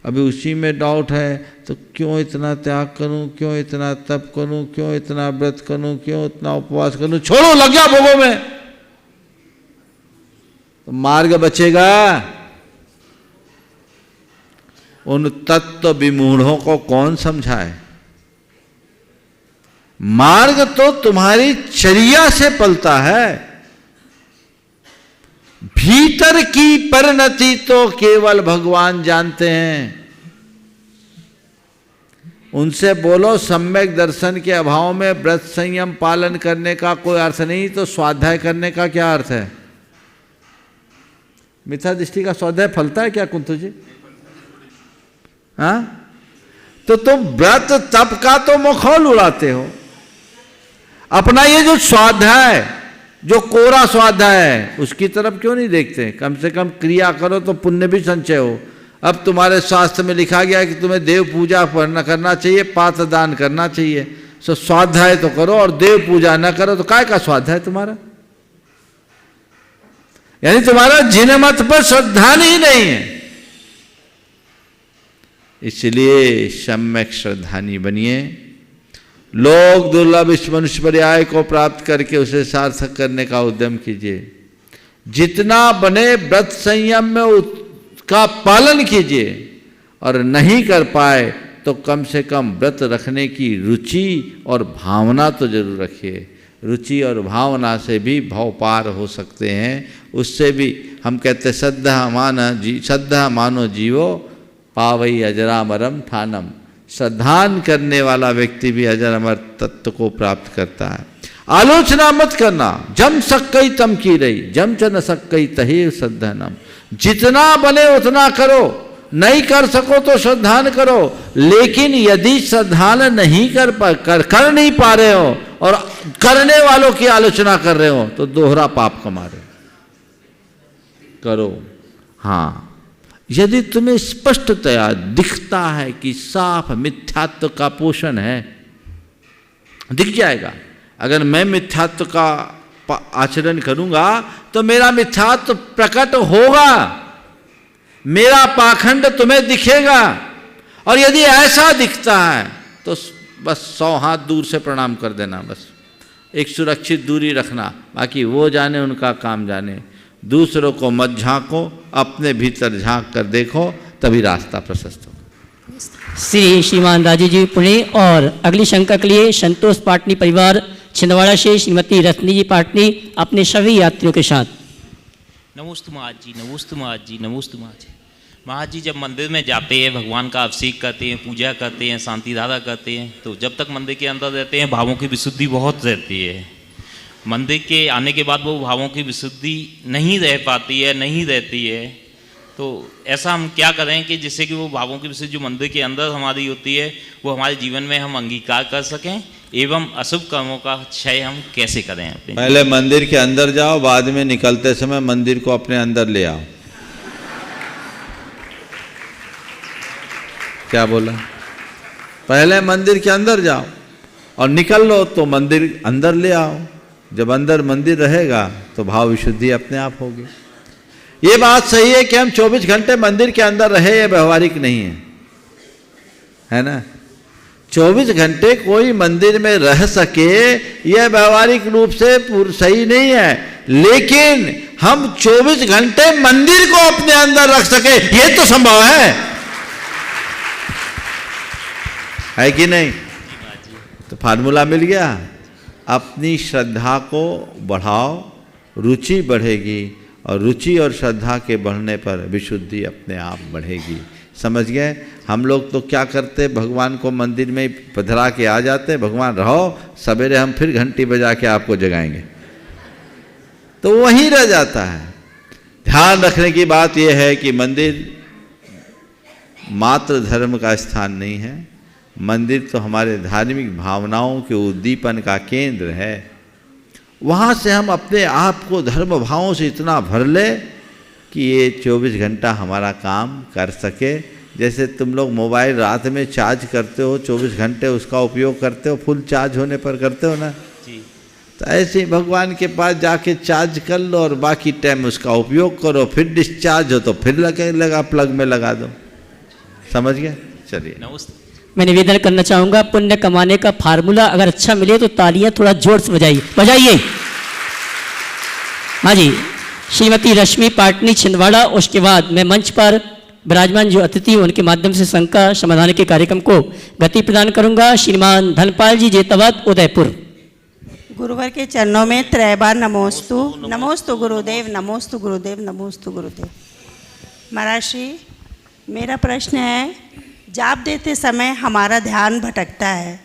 अभी उसी में डाउट है, तो क्यों इतना त्याग करूं, क्यों इतना तप करूं, क्यों इतना व्रत करूं, क्यों इतना उपवास करूं, छोड़ो लग जा भोगों में, तो मार्ग बचेगा। उन तत्व विमूढ़ों को कौन समझाए? मार्ग तो तुम्हारी चर्या से पलता है, भीतर की परिणति तो केवल भगवान जानते हैं। उनसे बोलो सम्यक दर्शन के अभाव में व्रत संयम पालन करने का कोई अर्थ नहीं, तो स्वाध्याय करने का क्या अर्थ है? मिथ्या दृष्टि का स्वाध्याय फलता है क्या कुंतु जी? हाँ, तो तुम व्रत तप का तो मखौल उड़ाते हो, अपना ये जो स्वाध्याय, जो कोरा स्वाध्याय है, उसकी तरफ क्यों नहीं देखते? कम से कम क्रिया करो तो पुण्य भी संचय हो। अब तुम्हारे शास्त्र में लिखा गया है कि तुम्हें देव पूजा करना चाहिए, पात्र दान करना चाहिए, सो स्वाध्याय तो करो, और देव पूजा न करो तो काय का स्वाध्याय तुम्हारा? यानी तुम्हारा जिन मत पर श्रद्धा ही नहीं है। इसलिए सम्यक श्रद्धानी बनिए। लोग दुर्लभ इस मनुष्य पर्याय को प्राप्त करके उसे सार्थक करने का उद्यम कीजिए। जितना बने व्रत संयम में उसका पालन कीजिए, और नहीं कर पाए तो कम से कम व्रत रखने की रुचि और भावना तो जरूर रखिए। रुचि और भावना से भी भव पार हो सकते हैं। उससे भी हम कहते श्रद्धा मानो जीवो पावई अजरामरम ठानम। श्रद्धान करने वाला व्यक्ति भी अजर अमर तत्व को प्राप्त करता है। आलोचना मत करना, जम सक्कई तम की रही, जम च न सक्कई तही श्रद्धानम। जितना बने उतना करो, नहीं कर सको तो श्रद्धान करो, लेकिन यदि श्रद्धान नहीं कर नहीं पा रहे हो और करने वालों की आलोचना कर रहे हो तो दोहरा पाप कमा रहे हो। करो। हाँ, यदि तुम्हें स्पष्टतया दिखता है कि साफ मिथ्यात्व का पोषण है, दिख जाएगा। अगर मैं मिथ्यात्व का आचरण करूंगा तो मेरा मिथ्यात्व प्रकट होगा, मेरा पाखंड तुम्हें दिखेगा। और यदि ऐसा दिखता है तो बस 100 हाथ दूर से प्रणाम कर देना, बस एक सुरक्षित दूरी रखना। बाकी वो जाने, उनका काम जाने। दूसरों को मत झांको, अपने भीतर झांक कर देखो, तभी रास्ता प्रशस्त हो। श्री श्रीमान राजीव जी पुणे और अगली शंका के लिए संतोष पाटनी परिवार छिंदवाड़ा से श्रीमती रश्मि जी पाटनी अपने सभी यात्रियों के साथ। नमोस्तु महाराज जी, नमोस्तु महाराज जी, नमोस्तु महाराज जी। महाराज जी, जब मंदिर में जाते हैं, भगवान का अभिषेक करते हैं, पूजा करते हैं, शांति धारा करते हैं, तो जब तक मंदिर के अंदर रहते हैं भावों की विशुद्धि बहुत रहती है। मंदिर के आने के बाद वो भावों की विशुद्धि नहीं रह पाती है, नहीं रहती है। तो ऐसा हम क्या करें कि जिससे कि वो भावों की विशुद्धि जो मंदिर के अंदर हमारी होती है वो हमारे जीवन में हम अंगीकार कर सकें, एवं अशुभ कर्मों का क्षय हम कैसे करें? पहले मंदिर के अंदर जाओ, बाद में निकलते समय मंदिर को अपने अंदर ले आओ। क्या बोला? पहले मंदिर के अंदर जाओ और निकल लो तो मंदिर अंदर ले आओ। जब अंदर मंदिर रहेगा तो भाव विशुद्धि अपने आप होगी। ये बात सही है कि हम 24 घंटे मंदिर के अंदर रहे, ये व्यवहारिक नहीं है ना। 24 घंटे कोई मंदिर में रह सके यह व्यवहारिक रूप से सही नहीं है, लेकिन हम 24 घंटे मंदिर को अपने अंदर रख सके ये तो संभव है कि नहीं? तो फार्मूला मिल गया। अपनी श्रद्धा को बढ़ाओ, रुचि बढ़ेगी, और रुचि और श्रद्धा के बढ़ने पर विशुद्धि अपने आप बढ़ेगी। समझ गए? हम लोग तो क्या करते, भगवान को मंदिर में पधरा के आ जाते, भगवान रहो, सवेरे हम फिर घंटी बजा के आपको जगाएंगे, तो वहीं रह जाता है। ध्यान रखने की बात यह है कि मंदिर मात्र धर्म का स्थान नहीं है, मंदिर तो हमारे धार्मिक भावनाओं के उद्दीपन का केंद्र है। वहाँ से हम अपने आप को धर्म भावों से इतना भर ले कि ये 24 घंटा हमारा काम कर सके। जैसे तुम लोग मोबाइल रात में चार्ज करते हो, 24 घंटे उसका उपयोग करते हो, फुल चार्ज होने पर करते हो ना जी। तो ऐसे ही भगवान के पास जाके चार्ज कर लो और बाकी टाइम उसका उपयोग करो, फिर डिस्चार्ज हो तो फिर लगा प्लग में लगा दो। समझ गए? चलिए। नमस्ते। मैं निवेदन करना चाहूँगा, पुण्य कमाने का फार्मूला अगर अच्छा मिले तो तालियां थोड़ा जोर से बजाइए। हाँ जी, श्रीमती रश्मि पाटनी छिंदवाड़ा। उसके बाद मैं मंच पर विराजमान जो अतिथि हैं उनके माध्यम से शंका समाधान के कार्यक्रम को गति प्रदान करूंगा। श्रीमान धनपाल जी जेतावत उदयपुर। गुरुवर के चरणों में त्रैबार नमोस्तु। नमोस्तु गुरुदेव, नमोस्तु गुरुदेव, नमोस्तु गुरुदेव। महाराज श्री, मेरा प्रश्न है, जाप देते समय हमारा ध्यान भटकता है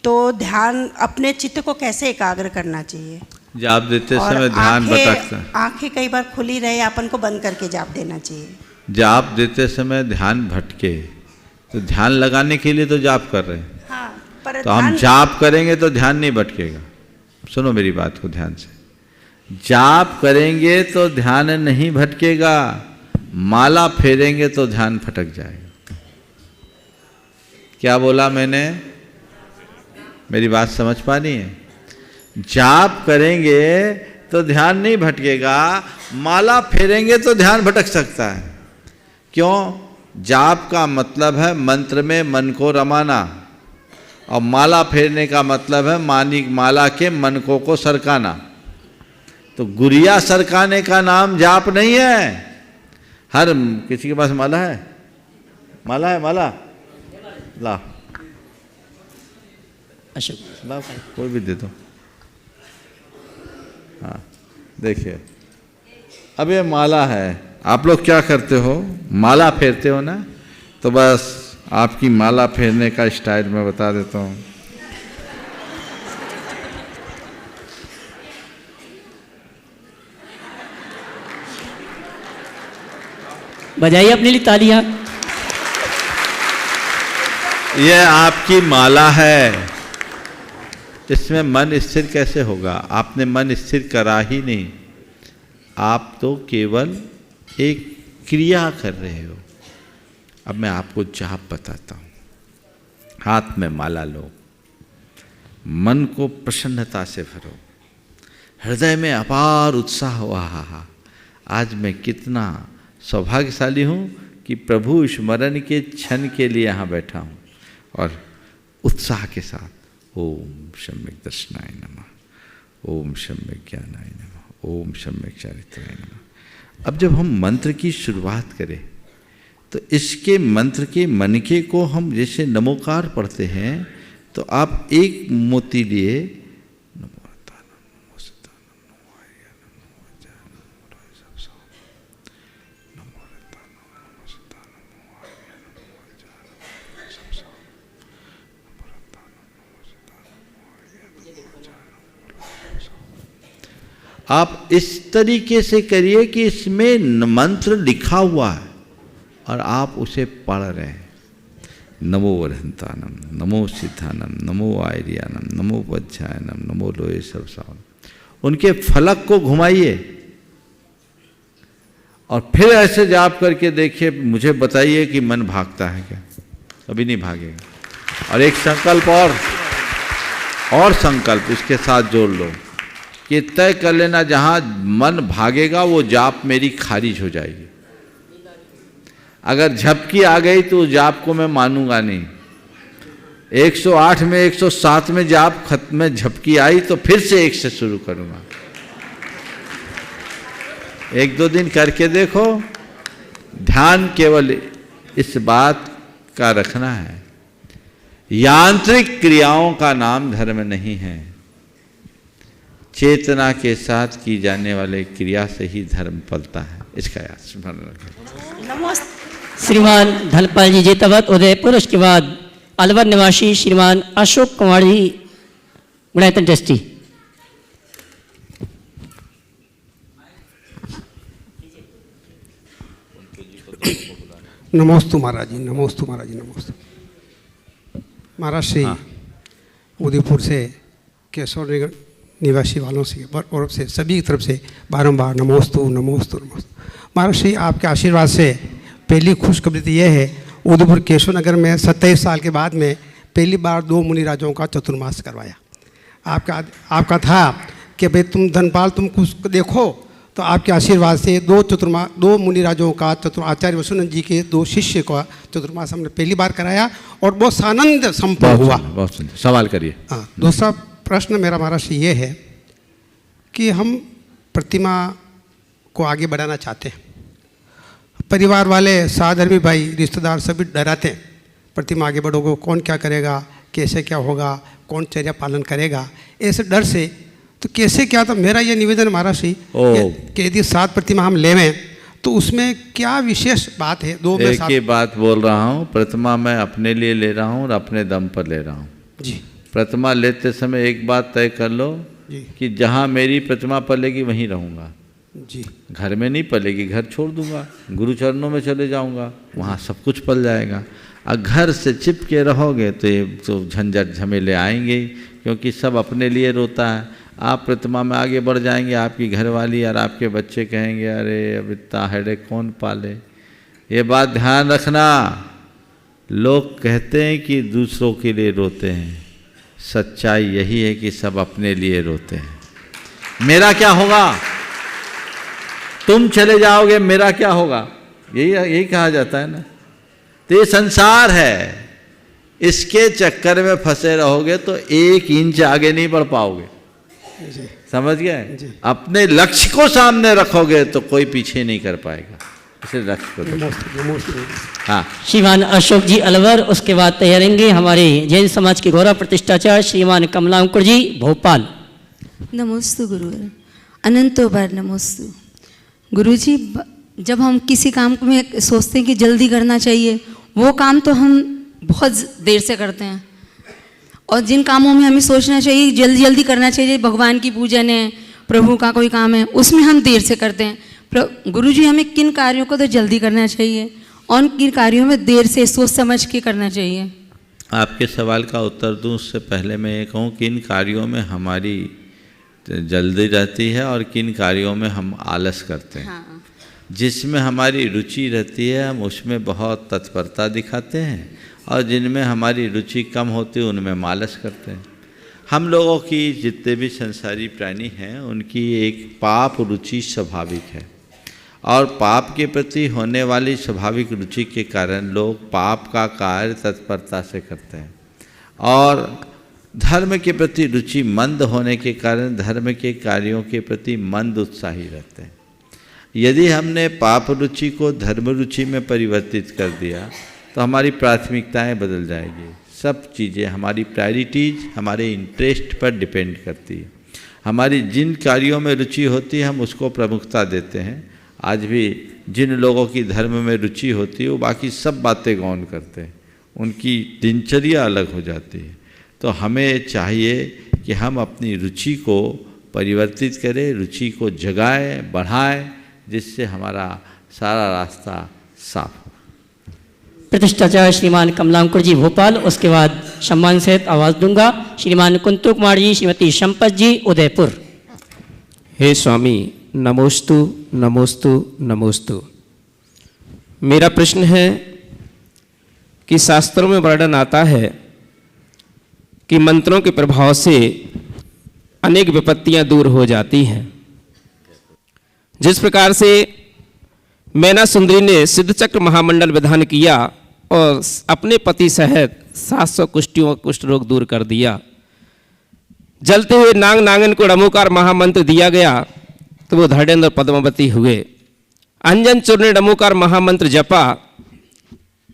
तो ध्यान अपने चित्त को कैसे एकाग्र करना चाहिए? जाप देते समय ध्यान भटकता है। आंखें कई बार खुली रहे, अपन को बंद करके जाप देना चाहिए। जाप देते समय ध्यान भटके तो ध्यान लगाने के लिए तो जाप कर रहे हैं। हाँ, पर तो हम जाप करेंगे तो ध्यान नहीं भटकेगा। सुनो मेरी बात को ध्यान से, जाप करेंगे तो ध्यान नहीं भटकेगा, माला फेरेंगे तो ध्यान भटक जाएगा। क्या बोला मैंने? मेरी बात समझ पानी है? जाप करेंगे तो ध्यान नहीं भटकेगा, माला फेरेंगे तो ध्यान भटक सकता है। क्यों? जाप का मतलब है मंत्र में मन को रमाना, और माला फेरने का मतलब है माला के मनकों को सरकाना। तो गुड़िया सरकाने का नाम जाप नहीं है। हर किसी के पास माला है? माला है? माला ला, अशोक ला, कोई भी दे दो। हाँ देखिए, अब ये माला है। आप लोग क्या करते हो? माला फेरते हो ना? तो बस आपकी माला फेरने का स्टाइल मैं बता देता हूँ। बजाइए अपने लिए तालियां। ये आपकी माला है, इसमें मन स्थिर कैसे होगा? आपने मन स्थिर करा ही नहीं, आप तो केवल एक क्रिया कर रहे हो। अब मैं आपको जाप बताता हूँ। हाथ में माला लो, मन को प्रसन्नता से भरो, हृदय में अपार उत्साह हुआ। आज मैं कितना सौभाग्यशाली हूँ कि प्रभु स्मरण के क्षण के लिए यहाँ बैठा हूँ, और उत्साह के साथ ओम सम्यक दर्शनाय नमः, ओम सम्यक ज्ञानाय नमः, ओम सम्यक चारित्राय नमः। अब जब हम मंत्र की शुरुआत करें तो इसके मंत्र के मनके को हम जैसे नमोकार पढ़ते हैं, तो आप एक मोती लिए आप इस तरीके से करिए कि इसमें मंत्र लिखा हुआ है और आप उसे पढ़ रहे हैं। नमो वरहंतानम, नमो सिद्धानम, नमो आयर्यानम, नमो वज्जायनम, नमो लोये सबसावन। उनके फलक को घुमाइए और फिर ऐसे जाप करके देखिए, मुझे बताइए कि मन भागता है क्या? कभी नहीं भागेगा। और एक संकल्प और संकल्प इसके साथ जोड़ लो कि तय कर लेना, जहाँ मन भागेगा वो जाप मेरी खारिज हो जाएगी। अगर झपकी आ गई तो जाप को मैं मानूंगा नहीं। 108 में 107 में जाप खत्म में झपकी आई तो फिर से 1 से शुरू करूंगा। 1-2 दिन करके देखो। ध्यान केवल इस बात का रखना है, यांत्रिक क्रियाओं का नाम धर्म नहीं है। चेतना के साथ की जाने वाले क्रिया से ही धर्म पलता है। इसका स्मरण रखें। नमस्ते। श्रीमान धनपाल जी जेतावत उदयपुर। उसके बाद अलवर निवासी श्रीमान अशोक कुमार जी गुणायतन ट्रस्टी। नमोस्तु महाराज जी, नमोस्तु महाराज जी, नमोस्तु महाराज श्री। उदयपुर से केशव निवासी वालों से और से सभी की तरफ से बारंबार नमोस्तु नमोस्तु नमोस्तु। महाराज श्री, आपके आशीर्वाद से पहली खुशखबरी तो यह है, उदयपुर केशव नगर में 27 साल के बाद में पहली बार 2 मुनि राजाओं का चतुर्मास करवाया। आपका था कि भाई तुम धनपाल तुम कुछ देखो, तो आपके आशीर्वाद से दो मुनिराजों का आचार्य वसुनंद जी के 2 शिष्य का चतुर्मास हमने पहली बार कराया और बहुत सानंद संपन्न हुआ। बहुत सुंदर, सवाल करिए। हाँ, दूसरा प्रश्न मेरा महाराज ये है कि हम प्रतिमा को आगे बढ़ाना चाहते हैं, परिवार वाले, साधर्मी भाई, रिश्तेदार सभी डराते हैं, प्रतिमा आगे बढ़ोगे कौन क्या करेगा, कैसे क्या होगा, कौन चर्या पालन करेगा, ऐसे डर से तो कैसे क्या। तो मेरा ये निवेदन महाराज जी कि यदि 7 प्रतिमा हम लेवें तो उसमें क्या विशेष बात है? एक ही बात बोल रहा हूँ, प्रतिमा मैं अपने लिए ले रहा हूँ और अपने दम पर ले रहा हूँ जी। प्रतिमा लेते समय एक बात तय कर लो कि जहाँ मेरी प्रतिमा पलेगी वहीं रहूँगा जी। घर में नहीं पलेगी, घर छोड़ दूंगा, गुरु चरणों में चले जाऊंगा, वहाँ सब कुछ पल जाएगा। और घर से चिपके रहोगे तो ये तो झंझट झमेले आएंगे, क्योंकि सब अपने लिए रोता है। आप प्रतिमा में आगे बढ़ जाएंगे, आपकी घरवाली और आपके बच्चे कहेंगे अरे अब इतना हेडेक कौन पाले। ये बात ध्यान रखना, लोग कहते हैं कि दूसरों के लिए रोते हैं, सच्चाई यही है कि सब अपने लिए रोते हैं। मेरा क्या होगा, तुम चले जाओगे, मेरा क्या होगा, यही कहा जाता है ना। तो ये संसार है, इसके चक्कर में फंसे रहोगे तो 1 इंच आगे नहीं बढ़ पाओगे। समझ गए? अपने लक्ष्य को सामने रखोगे तो कोई पीछे नहीं कर पाएगा, इसे लक्ष्य को। हाँ, श्रीमान अशोक जी अलवर, उसके बाद तैयारेंगे हमारे जैन समाज के गौरव प्रतिष्ठाचार्य श्रीमान कमलांकुर जी भोपाल। नमोस्तु गुरुवर, अनंतो बार नमोस्तु। गुरुजी, जब हम किसी काम में सोचते हैं कि जल्दी करना चाहिए, वो काम तो हम बहुत देर से करते हैं, और जिन कामों में हमें सोचना चाहिए जल्दी जल्दी करना चाहिए, भगवान की पूजन है, प्रभु का कोई काम है, उसमें हम देर से करते हैं। गुरुजी, हमें किन कार्यों को तो जल्दी करना चाहिए और किन कार्यों में देर से सोच समझ के करना चाहिए? आपके सवाल का उत्तर दूं उससे पहले मैं ये कहूँ कि इन कार्यों में हमारी जल्दी रहती है और किन कार्यों में हम आलस करते हैं। हाँ। जिसमें हमारी रुचि रहती है हम उसमें बहुत तत्परता दिखाते हैं, और जिनमें हमारी रुचि कम होती है उनमें मालस करते हैं। हम लोगों की जितने भी संसारी प्राणी हैं उनकी एक पाप रुचि स्वाभाविक है, और पाप के प्रति होने वाली स्वाभाविक रुचि के कारण लोग पाप का कार्य तत्परता से करते हैं, और धर्म के प्रति रुचि मंद होने के कारण धर्म के कार्यों के प्रति मंद उत्साही रहते हैं। यदि हमने पाप रुचि को धर्म रुचि में परिवर्तित कर दिया तो हमारी प्राथमिकताएं बदल जाएगी। सब चीज़ें, हमारी प्रायोरिटीज हमारे इंटरेस्ट पर डिपेंड करती है। हमारी जिन कार्यों में रुचि होती है हम उसको प्रमुखता देते हैं। आज भी जिन लोगों की धर्म में रुचि होती है वो बाकी सब बातें गौन करते हैं, उनकी दिनचर्या अलग हो जाती है। तो हमें चाहिए कि हम अपनी रुचि को परिवर्तित करें, रुचि को जगाएं, बढ़ाएं, जिससे हमारा सारा रास्ता साफ हो। प्रतिष्ठाचार्य श्रीमान कमलांकुर जी भोपाल, उसके बाद सम्मान सहित आवाज़ दूंगा श्रीमान कुंतु कुमार जी, श्रीमती संपत जी उदयपुर। हे स्वामी, नमोस्तु नमोस्तु नमोस्तु। मेरा प्रश्न है कि शास्त्रों में वर्णन आता है कि मंत्रों के प्रभाव से अनेक विपत्तियां दूर हो जाती हैं। जिस प्रकार से मैना सुंदरी ने सिद्धचक्र महामंडल विधान किया और अपने पति सहित 700 कुष्ठियों का कुष्ठ रोग दूर कर दिया। जलते हुए नाग नागिन को डमोकार महामंत्र दिया गया तो वो धड़ेन्द्र पद्मावती हुए। अंजन चूर ने डमोकार महामंत्र जपा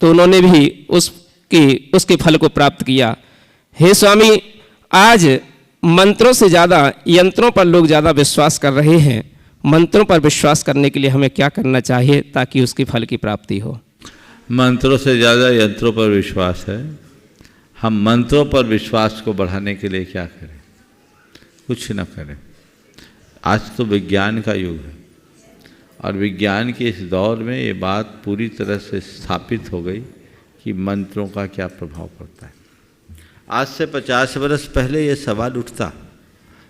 तो उन्होंने भी उसके फल को प्राप्त किया। हे स्वामी, आज मंत्रों से ज़्यादा यंत्रों पर लोग ज़्यादा विश्वास कर रहे हैं। मंत्रों पर विश्वास करने के लिए हमें क्या करना चाहिए ताकि उसके फल की प्राप्ति हो? मंत्रों से ज़्यादा यंत्रों पर विश्वास है। हम मंत्रों पर विश्वास को बढ़ाने के लिए क्या करें? कुछ न करें। आज तो विज्ञान का युग है, और विज्ञान के इस दौर में ये बात पूरी तरह से स्थापित हो गई कि मंत्रों का क्या प्रभाव पड़ता है। आज से 50 वर्ष पहले ये सवाल उठता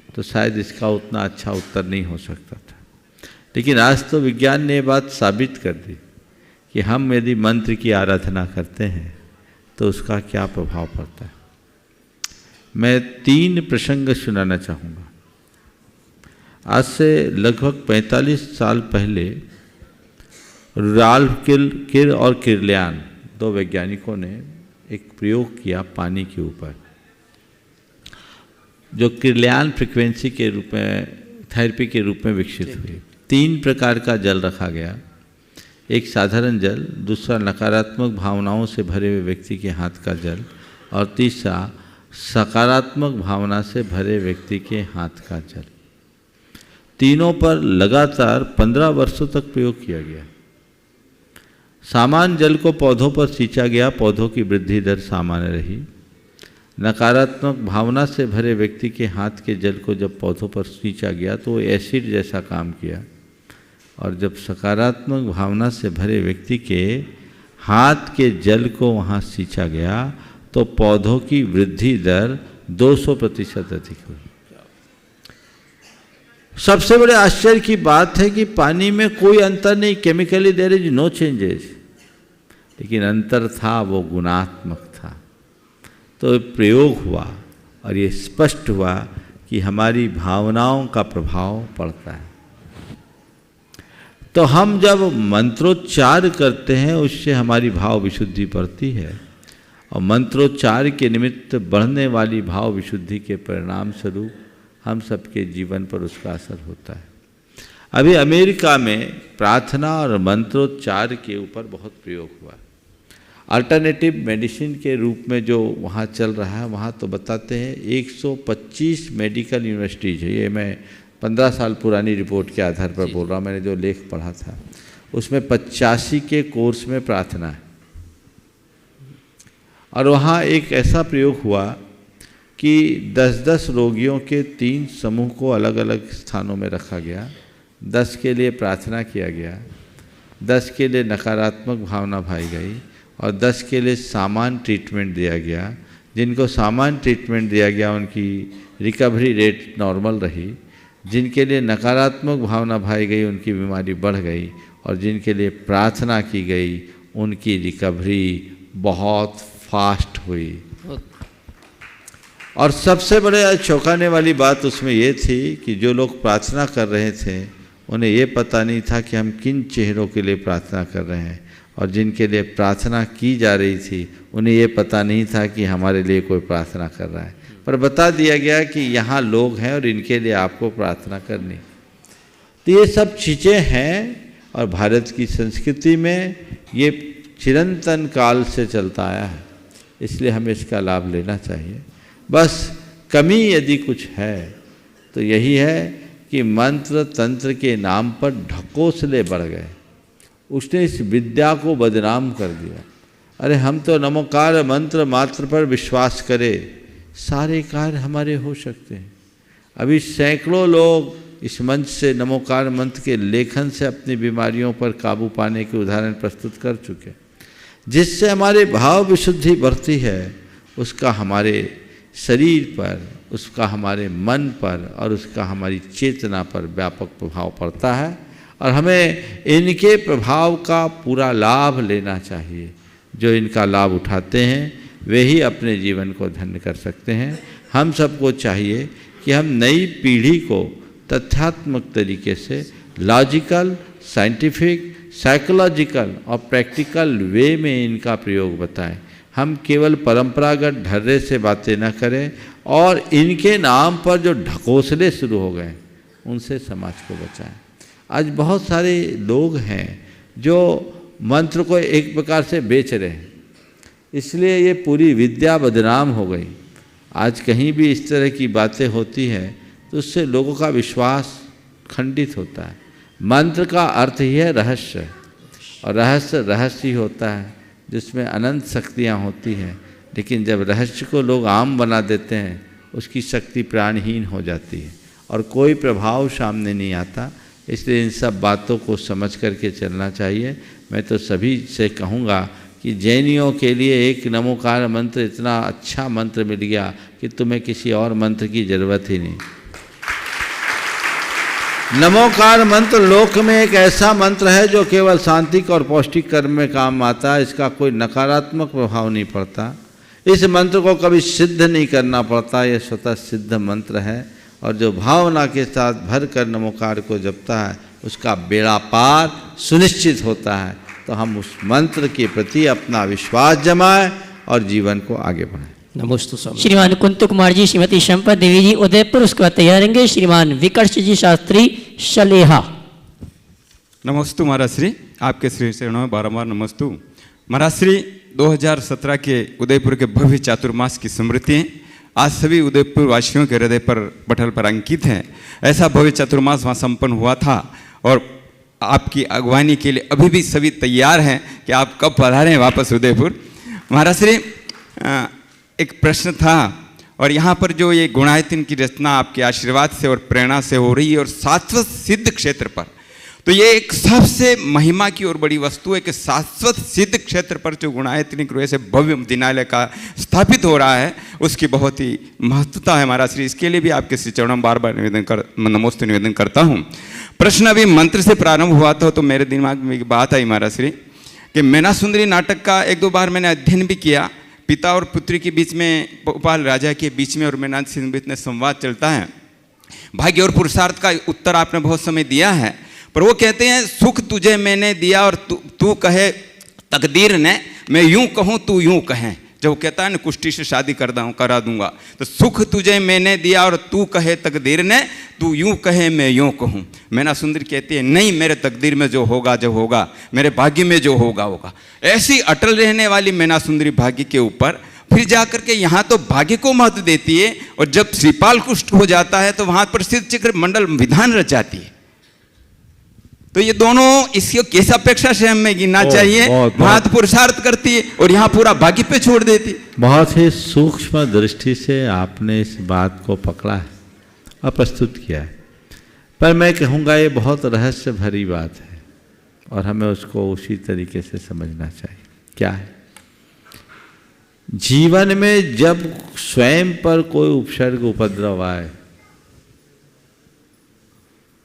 तो शायद इसका उतना अच्छा उत्तर नहीं हो सकता था, लेकिन आज तो विज्ञान ने ये बात साबित कर दी कि हम यदि मंत्र की आराधना करते हैं तो उसका क्या प्रभाव पड़ता है। मैं 3 प्रसंग सुनाना चाहूँगा। आज से लगभग 45 साल पहले राल्फ किर और किर्लियान 2 वैज्ञानिकों ने एक प्रयोग किया पानी के ऊपर, जो किर्लियान फ्रीक्वेंसी के रूप में थेरेपी के रूप में विकसित हुई। 3 प्रकार का जल रखा गया, एक साधारण जल, दूसरा नकारात्मक भावनाओं से भरे हुए व्यक्ति के हाथ का जल, और तीसरा सकारात्मक भावना से भरे व्यक्ति के हाथ का जल। तीनों पर लगातार 15 वर्षों तक प्रयोग किया गया। सामान्य जल को पौधों पर सींचा गया, पौधों की वृद्धि दर सामान्य रही। नकारात्मक भावना से भरे व्यक्ति के हाथ के जल को जब पौधों पर सींचा गया तो वो एसिड जैसा काम किया, और जब सकारात्मक भावना से भरे व्यक्ति के हाथ के जल को वहाँ सींचा गया तो पौधों की वृद्धि दर 200% अधिक हुई। सबसे बड़े आश्चर्य की बात है कि पानी में कोई अंतर नहीं, chemically there is no changes, लेकिन अंतर था वो गुणात्मक था। तो प्रयोग हुआ और ये स्पष्ट हुआ कि हमारी भावनाओं का प्रभाव पड़ता है। तो हम जब मंत्रोच्चार करते हैं उससे हमारी भाव विशुद्धि बढ़ती है, और मंत्रोच्चार के निमित्त बढ़ने वाली भाव विशुद्धि के परिणाम स्वरूप हम सबके जीवन पर उसका असर होता है। अभी अमेरिका में प्रार्थना और मंत्रोच्चार के ऊपर बहुत प्रयोग हुआ। अल्टरनेटिव मेडिसिन के रूप में जो वहाँ चल रहा है, वहाँ तो बताते हैं 125 मेडिकल यूनिवर्सिटीज है। ये मैं 15 साल पुरानी रिपोर्ट के आधार पर बोल रहा हूँ, मैंने जो लेख पढ़ा था उसमें 85 के कोर्स में प्रार्थना है। और वहाँ एक ऐसा प्रयोग हुआ कि 10-10 रोगियों के 3 समूह को अलग अलग स्थानों में रखा गया। 10 के लिए प्रार्थना किया गया, 10 के लिए नकारात्मक भावना भाई गई, और 10 के लिए सामान्य ट्रीटमेंट दिया गया। जिनको सामान्य ट्रीटमेंट दिया गया उनकी रिकवरी रेट नॉर्मल रही, जिनके लिए नकारात्मक भावना भाई गई उनकी बीमारी बढ़ गई, और जिनके लिए प्रार्थना की गई उनकी रिकवरी बहुत फास्ट हुई। और सबसे बड़े चौंकाने वाली बात उसमें ये थी कि जो लोग प्रार्थना कर रहे थे उन्हें ये पता नहीं था कि हम किन चेहरों के लिए प्रार्थना कर रहे हैं, और जिनके लिए प्रार्थना की जा रही थी उन्हें ये पता नहीं था कि हमारे लिए कोई प्रार्थना कर रहा है, पर बता दिया गया कि यहाँ लोग हैं और इनके लिए आपको प्रार्थना करनी। तो ये सब चीज़ें हैं, और भारत की संस्कृति में ये चिरंतन काल से चलता आया है, इसलिए हमें इसका लाभ लेना चाहिए। बस कमी यदि कुछ है तो यही है कि मंत्र तंत्र के नाम पर ढकोसले बढ़ गए, उसने इस विद्या को बदनाम कर दिया। अरे हम तो नमोकार मंत्र मात्र पर विश्वास करें, सारे कार्य हमारे हो सकते हैं। अभी सैकड़ों लोग इस मंच से नमोकार मंत्र के लेखन से अपनी बीमारियों पर काबू पाने के उदाहरण प्रस्तुत कर चुके। जिससे हमारे भाव विशुद्धि बढ़ती है उसका हमारे शरीर पर, उसका हमारे मन पर और उसका हमारी चेतना पर व्यापक प्रभाव पड़ता है, और हमें इनके प्रभाव का पूरा लाभ लेना चाहिए। जो इनका लाभ उठाते हैं वे ही अपने जीवन को धन्य कर सकते हैं। हम सबको चाहिए कि हम नई पीढ़ी को तथ्यात्मक तरीके से लॉजिकल, साइंटिफिक, साइकोलॉजिकल और प्रैक्टिकल वे में इनका प्रयोग बताएं। हम केवल परंपरागत ढर्रे से बातें न करें, और इनके नाम पर जो ढकोसले शुरू हो गए उनसे समाज को बचाएं। आज बहुत सारे लोग हैं जो मंत्र को एक प्रकार से बेच रहे हैं, इसलिए ये पूरी विद्या बदनाम हो गई। आज कहीं भी इस तरह की बातें होती हैं तो उससे लोगों का विश्वास खंडित होता है। मंत्र का अर्थ ही है रहस्य, और रहस्य ही होता है जिसमें अनंत शक्तियाँ होती हैं, लेकिन जब रहस्य को लोग आम बना देते हैं उसकी शक्ति प्राणहीन हो जाती है और कोई प्रभाव सामने नहीं आता। इसलिए इन सब बातों को समझ करके चलना चाहिए। मैं तो सभी से कहूँगा कि जैनियों के लिए एक नमोकार मंत्र इतना अच्छा मंत्र मिल गया कि तुम्हें किसी और मंत्र की जरूरत ही नहीं। नमोकार मंत्र लोक में एक ऐसा मंत्र है जो केवल शांतिक और पौष्टिक कर्म में काम आता है। इसका कोई नकारात्मक प्रभाव नहीं पड़ता। इस मंत्र को कभी सिद्ध नहीं करना पड़ता, यह स्वतः सिद्ध मंत्र है। और जो भावना के साथ भर कर नमोकार को जपता है उसका बेड़ा पार सुनिश्चित होता है। तो हम उस मंत्र के प्रति अपना विश्वास जमाएं और जीवन को आगे बढ़ाएं। नमोस्तु स्वामी। श्रीमान कुंतु कुमार जी, श्रीमती संपत देवी जी उदयपुर, उसके बाद तैयार रहेंगे श्रीमान विकर्ष जी शास्त्री शलेहा। नमस्तु महाराज श्री, आपके श्री चरणों में बारंबार नमस्तु। महाराज श्री 2017 के उदयपुर के भव्य चातुर्मास की स्मृति आज सभी उदयपुर वासियों के हृदय पर पटल पर अंकित है। ऐसा भव्य चातुर्मास वहाँ संपन्न हुआ था और आपकी अगवानी के लिए अभी भी सभी तैयार हैं कि आप कब पधारें वापस उदयपुर। महाराज श्री एक प्रश्न था, और यहाँ पर जो ये गुणायतन की रचना आपके आशीर्वाद से और प्रेरणा से हो रही है और शाश्वत सिद्ध क्षेत्र पर, तो ये एक सबसे महिमा की और बड़ी वस्तु है कि शाश्वत सिद्ध क्षेत्र पर जो गुणायतनिक रूप से भव्य दिनालय का स्थापित हो रहा है उसकी बहुत ही महत्वता है महाराज श्री। इसके लिए भी आपके श्री चरणों में बार बार नमोस्तु निवेदन करता हूँ। प्रश्न अभी मंत्र से प्रारंभ हुआ था तो मेरे दिमाग में एक बात आई महाराज श्री कि मैना सुंदरी नाटक का एक दो बार मैंने अध्ययन भी किया। पिता और पुत्री के बीच में, भोपाल राजा के बीच में और मैना सुंदरी में संवाद चलता है। भाग्य और पुरुषार्थ का उत्तर आपने बहुत समय दिया है, पर वो कहते हैं सुख तुझे मैंने दिया और तू कहे तकदीर ने, मैं यूं कहूं तू यूं कहे। जब वो कहता है ना कुश्ती से शादी करा दूंगा, तो सुख तुझे मैंने दिया और तू कहे तकदीर ने, तू यूं कहे मैं यूं कहूं। मैना सुंदरी कहती है नहीं, मेरे तकदीर में जो होगा जब होगा, मेरे भाग्य में जो होगा होगा। ऐसी अटल रहने वाली मैना सुंदरी भाग्य के ऊपर फिर जाकर के यहाँ तो भाग्य को महत्व देती है, और जब श्रीपाल कुष्ठ हो जाता है तो वहां पर सिद्ध चक्र मंडल विधान रचाती है। तो ये दोनों इसकी किस अपेक्षा से हमें गिनना चाहिए? बहुत पुरुषार्थ करती है और यहाँ पूरा भाग्य पे छोड़ देती। बहुत ही सूक्ष्म दृष्टि से आपने इस बात को पकड़ा है और प्रस्तुत किया है, पर मैं कहूँगा ये बहुत रहस्य भरी बात है और हमें उसको उसी तरीके से समझना चाहिए। क्या है? जीवन में जब स्वयं पर कोई उपसर्ग उपद्रव आए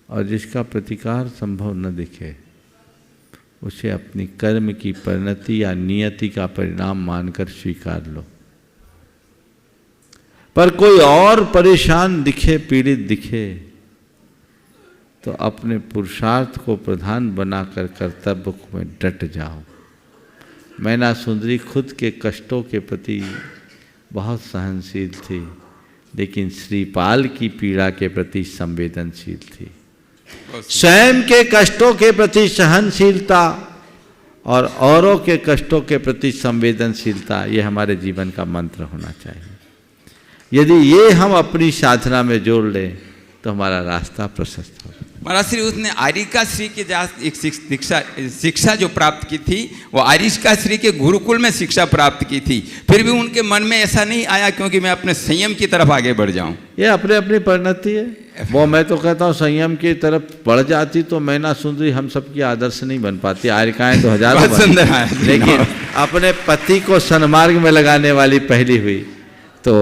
और जिसका प्रतिकार संभव न दिखे, उसे अपनी कर्म की परिणति या नियति का परिणाम मानकर स्वीकार लो। पर कोई और परेशान दिखे, पीड़ित दिखे, तो अपने पुरुषार्थ को प्रधान बनाकर कर्तव्य में डट जाओ। मैना सुंदरी खुद के कष्टों के प्रति बहुत सहनशील थी, लेकिन श्रीपाल की पीड़ा के प्रति संवेदनशील थी। स्वयं के कष्टों के प्रति सहनशीलता और औरों के कष्टों के प्रति संवेदनशीलता, ये हमारे जीवन का मंत्र होना चाहिए। यदि ये हम अपनी साधना में जोड़ लें तो हमारा रास्ता प्रशस्त होगा। महाराज श्री उसने आरिका श्री के एक शिक्षा जो प्राप्त की थी, वो आरिका श्री के गुरुकुल में शिक्षा प्राप्त की थी, फिर भी उनके मन में ऐसा नहीं आया क्योंकि मैं अपने संयम की तरफ आगे बढ़ जाऊं। ये अपने अपनी परिणति है। वो मैं तो कहता हूँ संयम की तरफ बढ़ जाती तो मैना सुंदरी हम सबकी आदर्श नहीं बन पाती। आरिकाएं तो हजारों, लेकिन अपने पति को सन्मार्ग में लगाने वाली पहली हुई। तो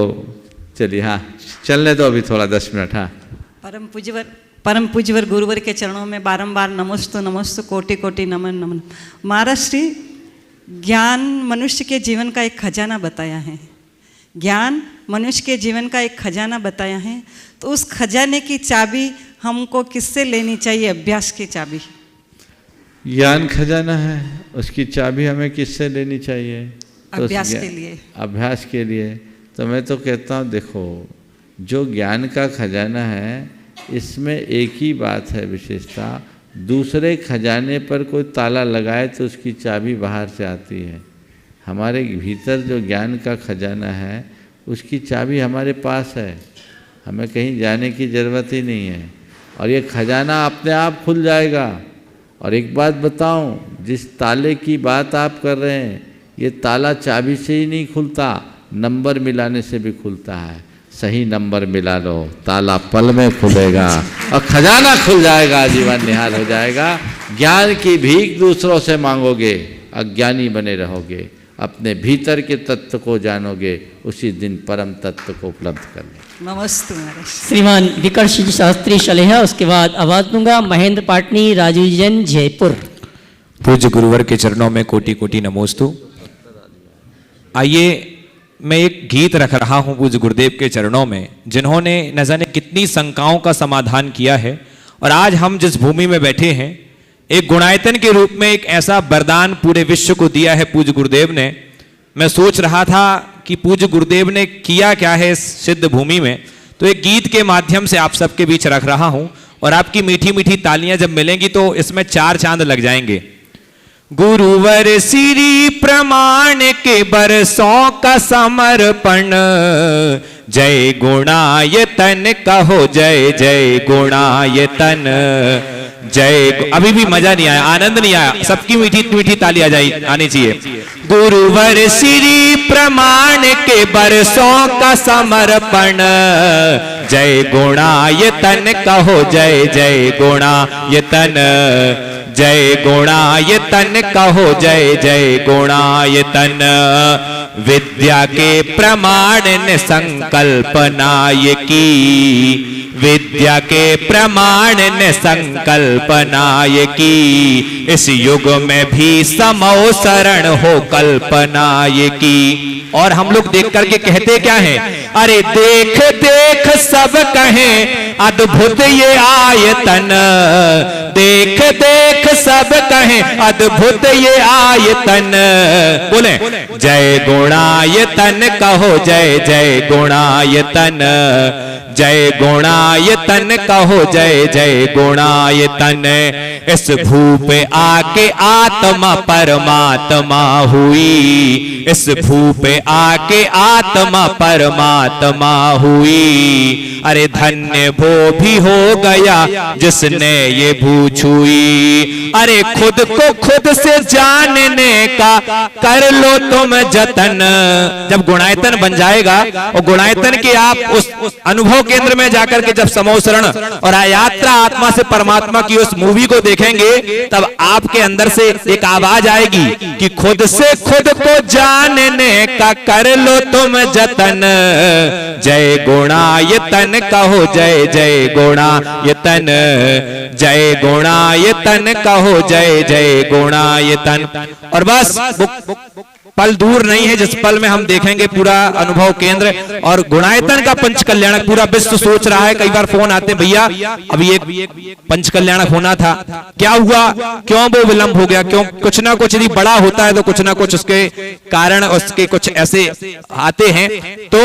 चलिए, हाँ चलने दो अभी थोड़ा 10 मिनट। हाँ, परम पूज्यवर गुरुवर के चरणों में बारंबार नमोस्तु नमोस्तु, कोटि कोटि नमन नमन। महाराज श्री, ज्ञान मनुष्य के जीवन का एक खजाना बताया है। ज्ञान मनुष्य के जीवन का एक खजाना बताया है, तो उस खजाने की चाबी हमको किससे लेनी चाहिए? अभ्यास की चाबी। ज्ञान खजाना है, उसकी चाबी हमें किससे लेनी चाहिए? अभ्यास के लिए। अभ्यास के लिए। तो मैं तो कहता हूँ, देखो जो ज्ञान का खजाना है इसमें एक ही बात है विशेषता, दूसरे खजाने पर कोई ताला लगाए तो उसकी चाबी बाहर से आती है। हमारे भीतर जो ज्ञान का खजाना है उसकी चाबी हमारे पास है, हमें कहीं जाने की ज़रूरत ही नहीं है, और ये खजाना अपने आप खुल जाएगा। और एक बात बताऊं, जिस ताले की बात आप कर रहे हैं ये ताला चाबी से ही नहीं खुलता, नंबर मिलाने से भी खुलता है। सही नंबर मिला लो, ताला पल में खुलेगा और खजाना खुल जाएगा, जीवन निहाल हो जाएगा। ज्ञान की भीख दूसरों से मांगोगे, अज्ञानी बने रहोगे। अपने भीतर के तत्व को जानोगे, उसी दिन परम तत्व को उपलब्ध कर लो। नमस्ते महाराज। श्रीमान विकर्ष जी शास्त्री शलेहा, उसके बाद आवाज दूंगा महेंद्र पाटनी, राजू जैन, जयपुर। पूज्य गुरुवर के चरणों में कोटि कोटि नमोस्तु। आइए मैं एक गीत रख रहा हूं पूज्य गुरुदेव के चरणों में, जिन्होंने न जाने कितनी शंकाओं का समाधान किया है। और आज हम जिस भूमि में बैठे हैं, एक गुणायतन के रूप में एक ऐसा वरदान पूरे विश्व को दिया है पूज्य गुरुदेव ने। मैं सोच रहा था कि पूज्य गुरुदेव ने किया क्या है इस सिद्ध भूमि में, तो एक गीत के माध्यम से आप सबके बीच रख रहा हूं। और आपकी मीठी मीठी तालियां जब मिलेंगी तो इसमें 4 चांद लग जाएंगे। गुरुवर श्री प्रमाण के बरसों का समर्पण, जय गुणायतन कहो जय जय गुणायतन जय। अभी भी मजा नहीं आया, आनंद नहीं आया, सबकी मीठी मीठी ताली आनी चाहिए। गुरुवर श्री प्रमाण के बरसों का समर्पण, जय गुणायतन कहो जय जय गुणायतन जय गुणायतन कहो जय जय गुणायतन। विद्या के प्रमाण ने संकल्पनाय की, विद्या के प्रमाण ने संकल्पनाय की। इस युग में भी समो शरण हो कल्पनाय की। और हम लोग देख करके कहते क्या है, अरे देख देख सब कहें अद्भुत ये आयतन, देख देख सब कहें अद्भुत ये आयतन। बोले जय गुणायतन कहो जय जय गुणायतन जय गुणायतन कहो जय जय गुणायतन। इस भू पे आके आत्मा परमात्मा हुई, इस भू पे आके आत्मा परमात्मा हुई। अरे धन्य वो भी हो गया जिसने ये भू छुई। अरे खुद को खुद से जानने का कर लो तुम जतन। जब गुणायतन बन जाएगा और गुणायतन के आप उस अनुभव केंद्र में जाकर के जब समोसरण और यात्रा आत्मा से परमात्मा की उस मूवी को देखेंगे, तब आपके अंदर से एक आवाज आएगी कि खुद से खुद को जानने का कर लो तुम जतन। जय गुणायतन कहो जय जय गुणायतन जय गुणायतन कहो जय जय गुणायतन। और बस पल दूर नहीं है जिस पल में हम देखेंगे पूरा अनुभव केंद्र और गुणायतन का पंच कल्याणक पूरा विश्व सोच रहा है। कई बार फोन आते हैं, भैया अभी एक पंच कल्याणक होना था, क्या हुआ, क्यों वो विलंब हो गया, क्यों? कुछ ना कुछ यदि बड़ा होता है तो कुछ ना कुछ उसके कारण उसके कुछ ऐसे आते हैं। तो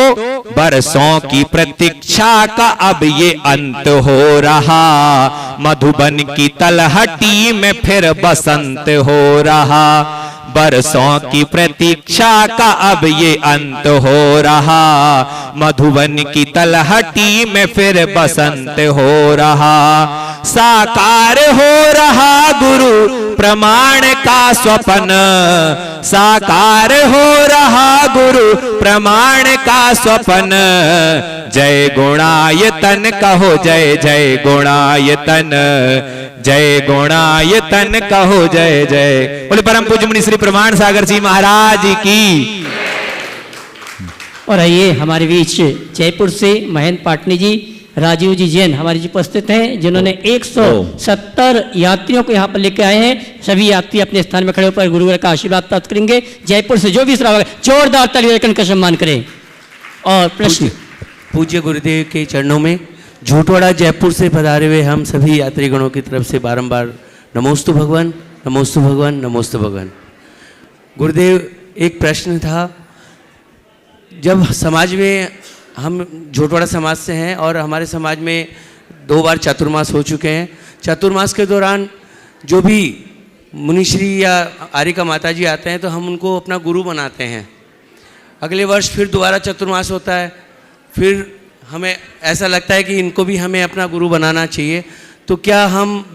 बरसों की प्रतीक्षा का अब ये अंत हो रहा, मधुबन की तलहटी में फिर बसंत हो रहा। बरसों की प्रतीक्षा का अब ये अंत हो रहा, मधुबन की तलहटी में फिर बसंत हो रहा। साकार हो रहा गुरु प्रमाण का स्वप्न, साकार हो रहा गुरु प्रमाण का स्वप्न। जय गुणायतन कहो जय जय गुणायतन जय गुणायतन कहो जय जय। बोले परम पूज्य मुनि श्री प्रमाण सागर जी महाराज की। और आइए हमारे बीच जयपुर से महेंद्र पाटनी जी, राजीव जी जैन हमारे जी उपस्थित हैं, जिन्होंने 170 यात्रियों को यहाँ पर लेकर आए हैं। सभी यात्री अपने स्थान में खड़े होकर गुरुवर का आशीर्वाद प्राप्त करेंगे। जयपुर से जो भी श्रावक जोरदार ताली का सम्मान करें। और प्रश्न पूज्य गुरुदेव के चरणों में झूठवाड़ा जयपुर से पधारे हुए हम सभी यात्रीगणों की तरफ से बारंबार नमोस्तु भगवान, नमोस्तु भगवान, नमोस्तु भगवान। गुरुदेव, एक प्रश्न था, जब समाज में हम झूठवाड़ा समाज से हैं और हमारे समाज में 2 बार चातुर्मास हो चुके हैं। चातुर्मास के दौरान जो भी मुनिश्री या आर्यिका माता जी आते हैं तो हम उनको अपना गुरु बनाते हैं। अगले वर्ष फिर दोबारा चातुर्मास होता है, फिर हमें ऐसा लगता है कि इनको भी हमें अपना गुरु बनाना चाहिए। तो क्या हम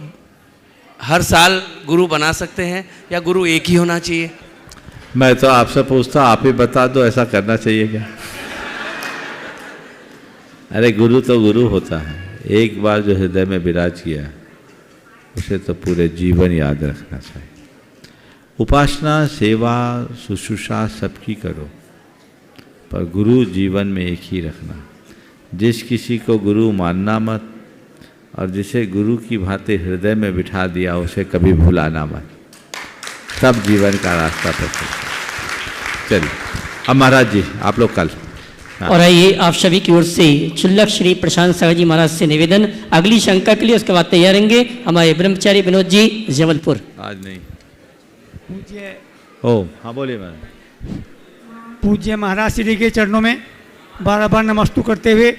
हर साल गुरु बना सकते हैं या गुरु एक ही होना चाहिए? मैं तो आपसे पूछता, आप ही बता दो, ऐसा करना चाहिए क्या? अरे गुरु तो गुरु होता है, एक बार जो हृदय में विराज किया उसे तो पूरे जीवन याद रखना चाहिए। उपासना, सेवा, शुश्रूषा सबकी करो, पर गुरु जीवन में एक ही रखना। जिस किसी को गुरु मानना मत, और जिसे गुरु की भांति हृदय में बिठा दिया उसे कभी भुलाना मत, तब जीवन का रास्ता पर चलिए। अब महाराज जी आप लोग कल। हाँ। और आइए आप सभी की ओर से चुल्लक श्री प्रशांत सागर जी महाराज से निवेदन अगली शंका के लिए, उसके बाद तैयार रहेंगे हमारे ब्रह्मचारी विनोद जी जबलपुर। आज नहीं पूज्य हाँ बोलिए महाराज। पूज्य महाराज श्री के चरणों में बार बार नमस्तु करते हुए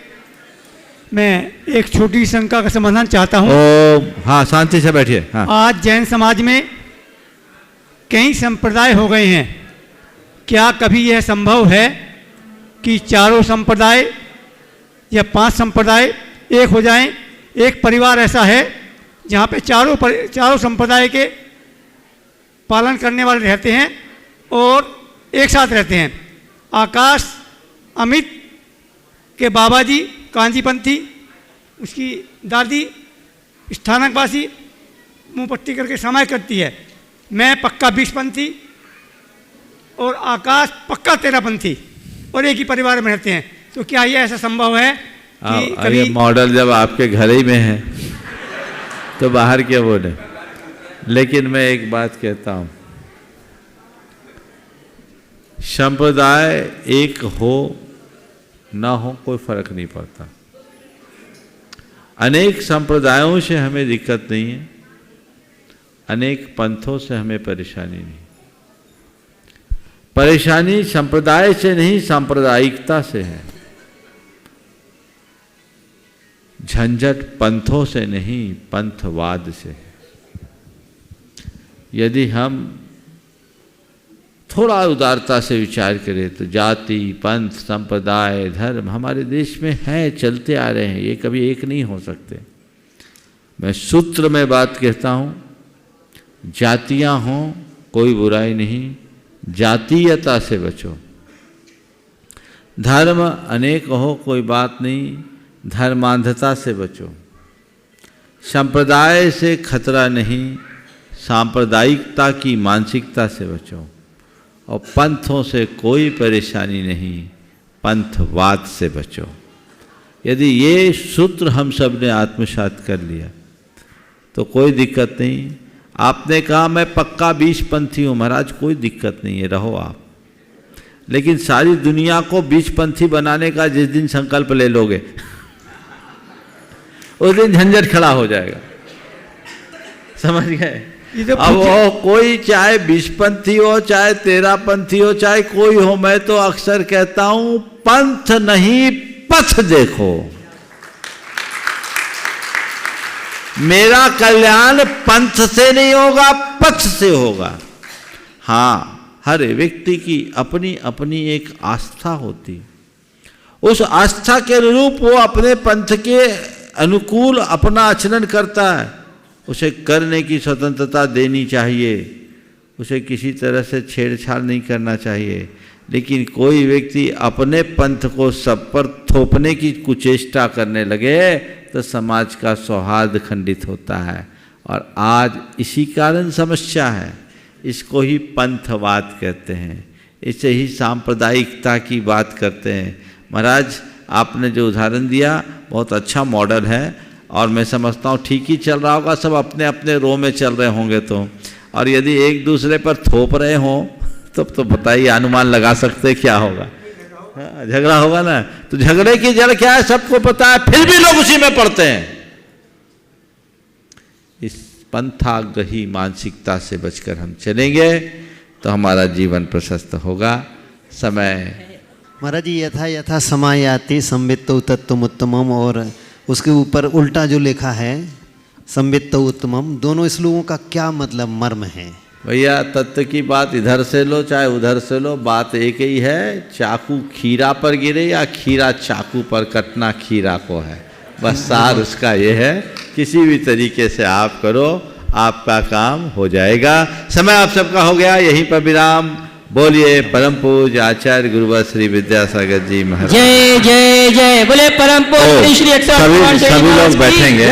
मैं एक छोटी शंका का समाधान चाहता हूँ। हाँ शांति से बैठिए। हाँ। आज जैन समाज में कई संप्रदाय हो गए हैं, क्या कभी यह संभव है कि चारों संप्रदाय या 5 संप्रदाय एक हो जाएं? एक परिवार ऐसा है जहाँ पे चारों संप्रदाय के पालन करने वाले रहते हैं और एक साथ रहते हैं। आकाश अमित के बाबा जी कांजीपंथी, उसकी दादी स्थानकवासी मुँह पट्टी करके समाय करती है। मैं पक्का 20पंथी और आकाश पक्का 13पंथी और एक ही परिवार में रहते हैं। तो क्या ये ऐसा संभव है कि कभी मॉडल जब आपके घर ही में है तो बाहर क्या बोले। लेकिन मैं एक बात कहता हूँ, संप्रदाय एक हो ना हो कोई फर्क नहीं पड़ता। अनेक संप्रदायों से हमें दिक्कत नहीं है, अनेक पंथों से हमें परेशानी नहीं। परेशानी संप्रदाय से नहीं सांप्रदायिकता से है, झंझट पंथों से नहीं पंथवाद से है। यदि हम थोड़ा उदारता से विचार करें तो जाति पंथ संप्रदाय धर्म हमारे देश में है, चलते आ रहे हैं, ये कभी एक नहीं हो सकते। मैं सूत्र में बात कहता हूँ, जातियाँ हों कोई बुराई नहीं, जातीयता से बचो। धर्म अनेक हो कोई बात नहीं, धर्मांधता से बचो। संप्रदाय से खतरा नहीं, सांप्रदायिकता की मानसिकता से बचो। और पंथों से कोई परेशानी नहीं, पंथवाद से बचो। यदि ये सूत्र हम सब ने आत्मसात कर लिया तो कोई दिक्कत नहीं। आपने कहा मैं पक्का 20पंथी हूँ, महाराज कोई दिक्कत नहीं है, रहो आप। लेकिन सारी दुनिया को 20पंथी बनाने का जिस दिन संकल्प ले लोगे उस दिन झंझट खड़ा हो जाएगा, समझ गए। अब वो कोई चाहे 20पंथी हो, चाहे 13पंथी हो, चाहे कोई हो, मैं तो अक्सर कहता हूं पंथ नहीं पथ देखो। मेरा कल्याण पंथ से नहीं होगा, पथ से होगा। हाँ, हर व्यक्ति की अपनी अपनी एक आस्था होती, उस आस्था के अनुरूप वो अपने पंथ के अनुकूल अपना आचरण करता है। उसे करने की स्वतंत्रता देनी चाहिए, उसे किसी तरह से छेड़छाड़ नहीं करना चाहिए। लेकिन कोई व्यक्ति अपने पंथ को सब पर थोपने की कुचेष्टा करने लगे तो समाज का सौहार्द खंडित होता है। और आज इसी कारण समस्या है, इसको ही पंथवाद कहते हैं, इसे ही सांप्रदायिकता की बात करते हैं। महाराज आपने जो उदाहरण दिया बहुत अच्छा मॉडल है और मैं समझता हूँ ठीक ही चल रहा होगा, सब अपने अपने रो में चल रहे होंगे तो। और यदि एक दूसरे पर थोप रहे हों तब तो बताइए, अनुमान लगा सकते क्या होगा। झगड़ा होगा ना, तो झगड़े की जड़ क्या है सबको पता है, फिर भी लोग उसी में पड़ते हैं। इस पंथाग्रही मानसिकता से बचकर हम चलेंगे तो हमारा जीवन प्रशस्त होगा। समय महाराज जी यथा यथा समायाति संवित्तो तत्वम उत्तमम, और उसके ऊपर उल्टा जो लिखा है संवित्तो उत्तमम, दोनों श्लोकों का क्या मतलब मर्म है? भैया तत्व की बात इधर से लो चाहे उधर से लो, बात एक ही है। चाकू खीरा पर गिरे या खीरा चाकू पर कटना खीरा को है, बस सार उसका ये है। किसी भी तरीके से आप करो, आपका काम हो जाएगा। समय आप सबका हो गया, यहीं पर विराम। बोलिए परम पूज्य आचार्य गुरुवर श्री विद्यासागर जी महाराज। जय जय जय। बोले परम पूज्य श्री सभी लोग बैठेंगे।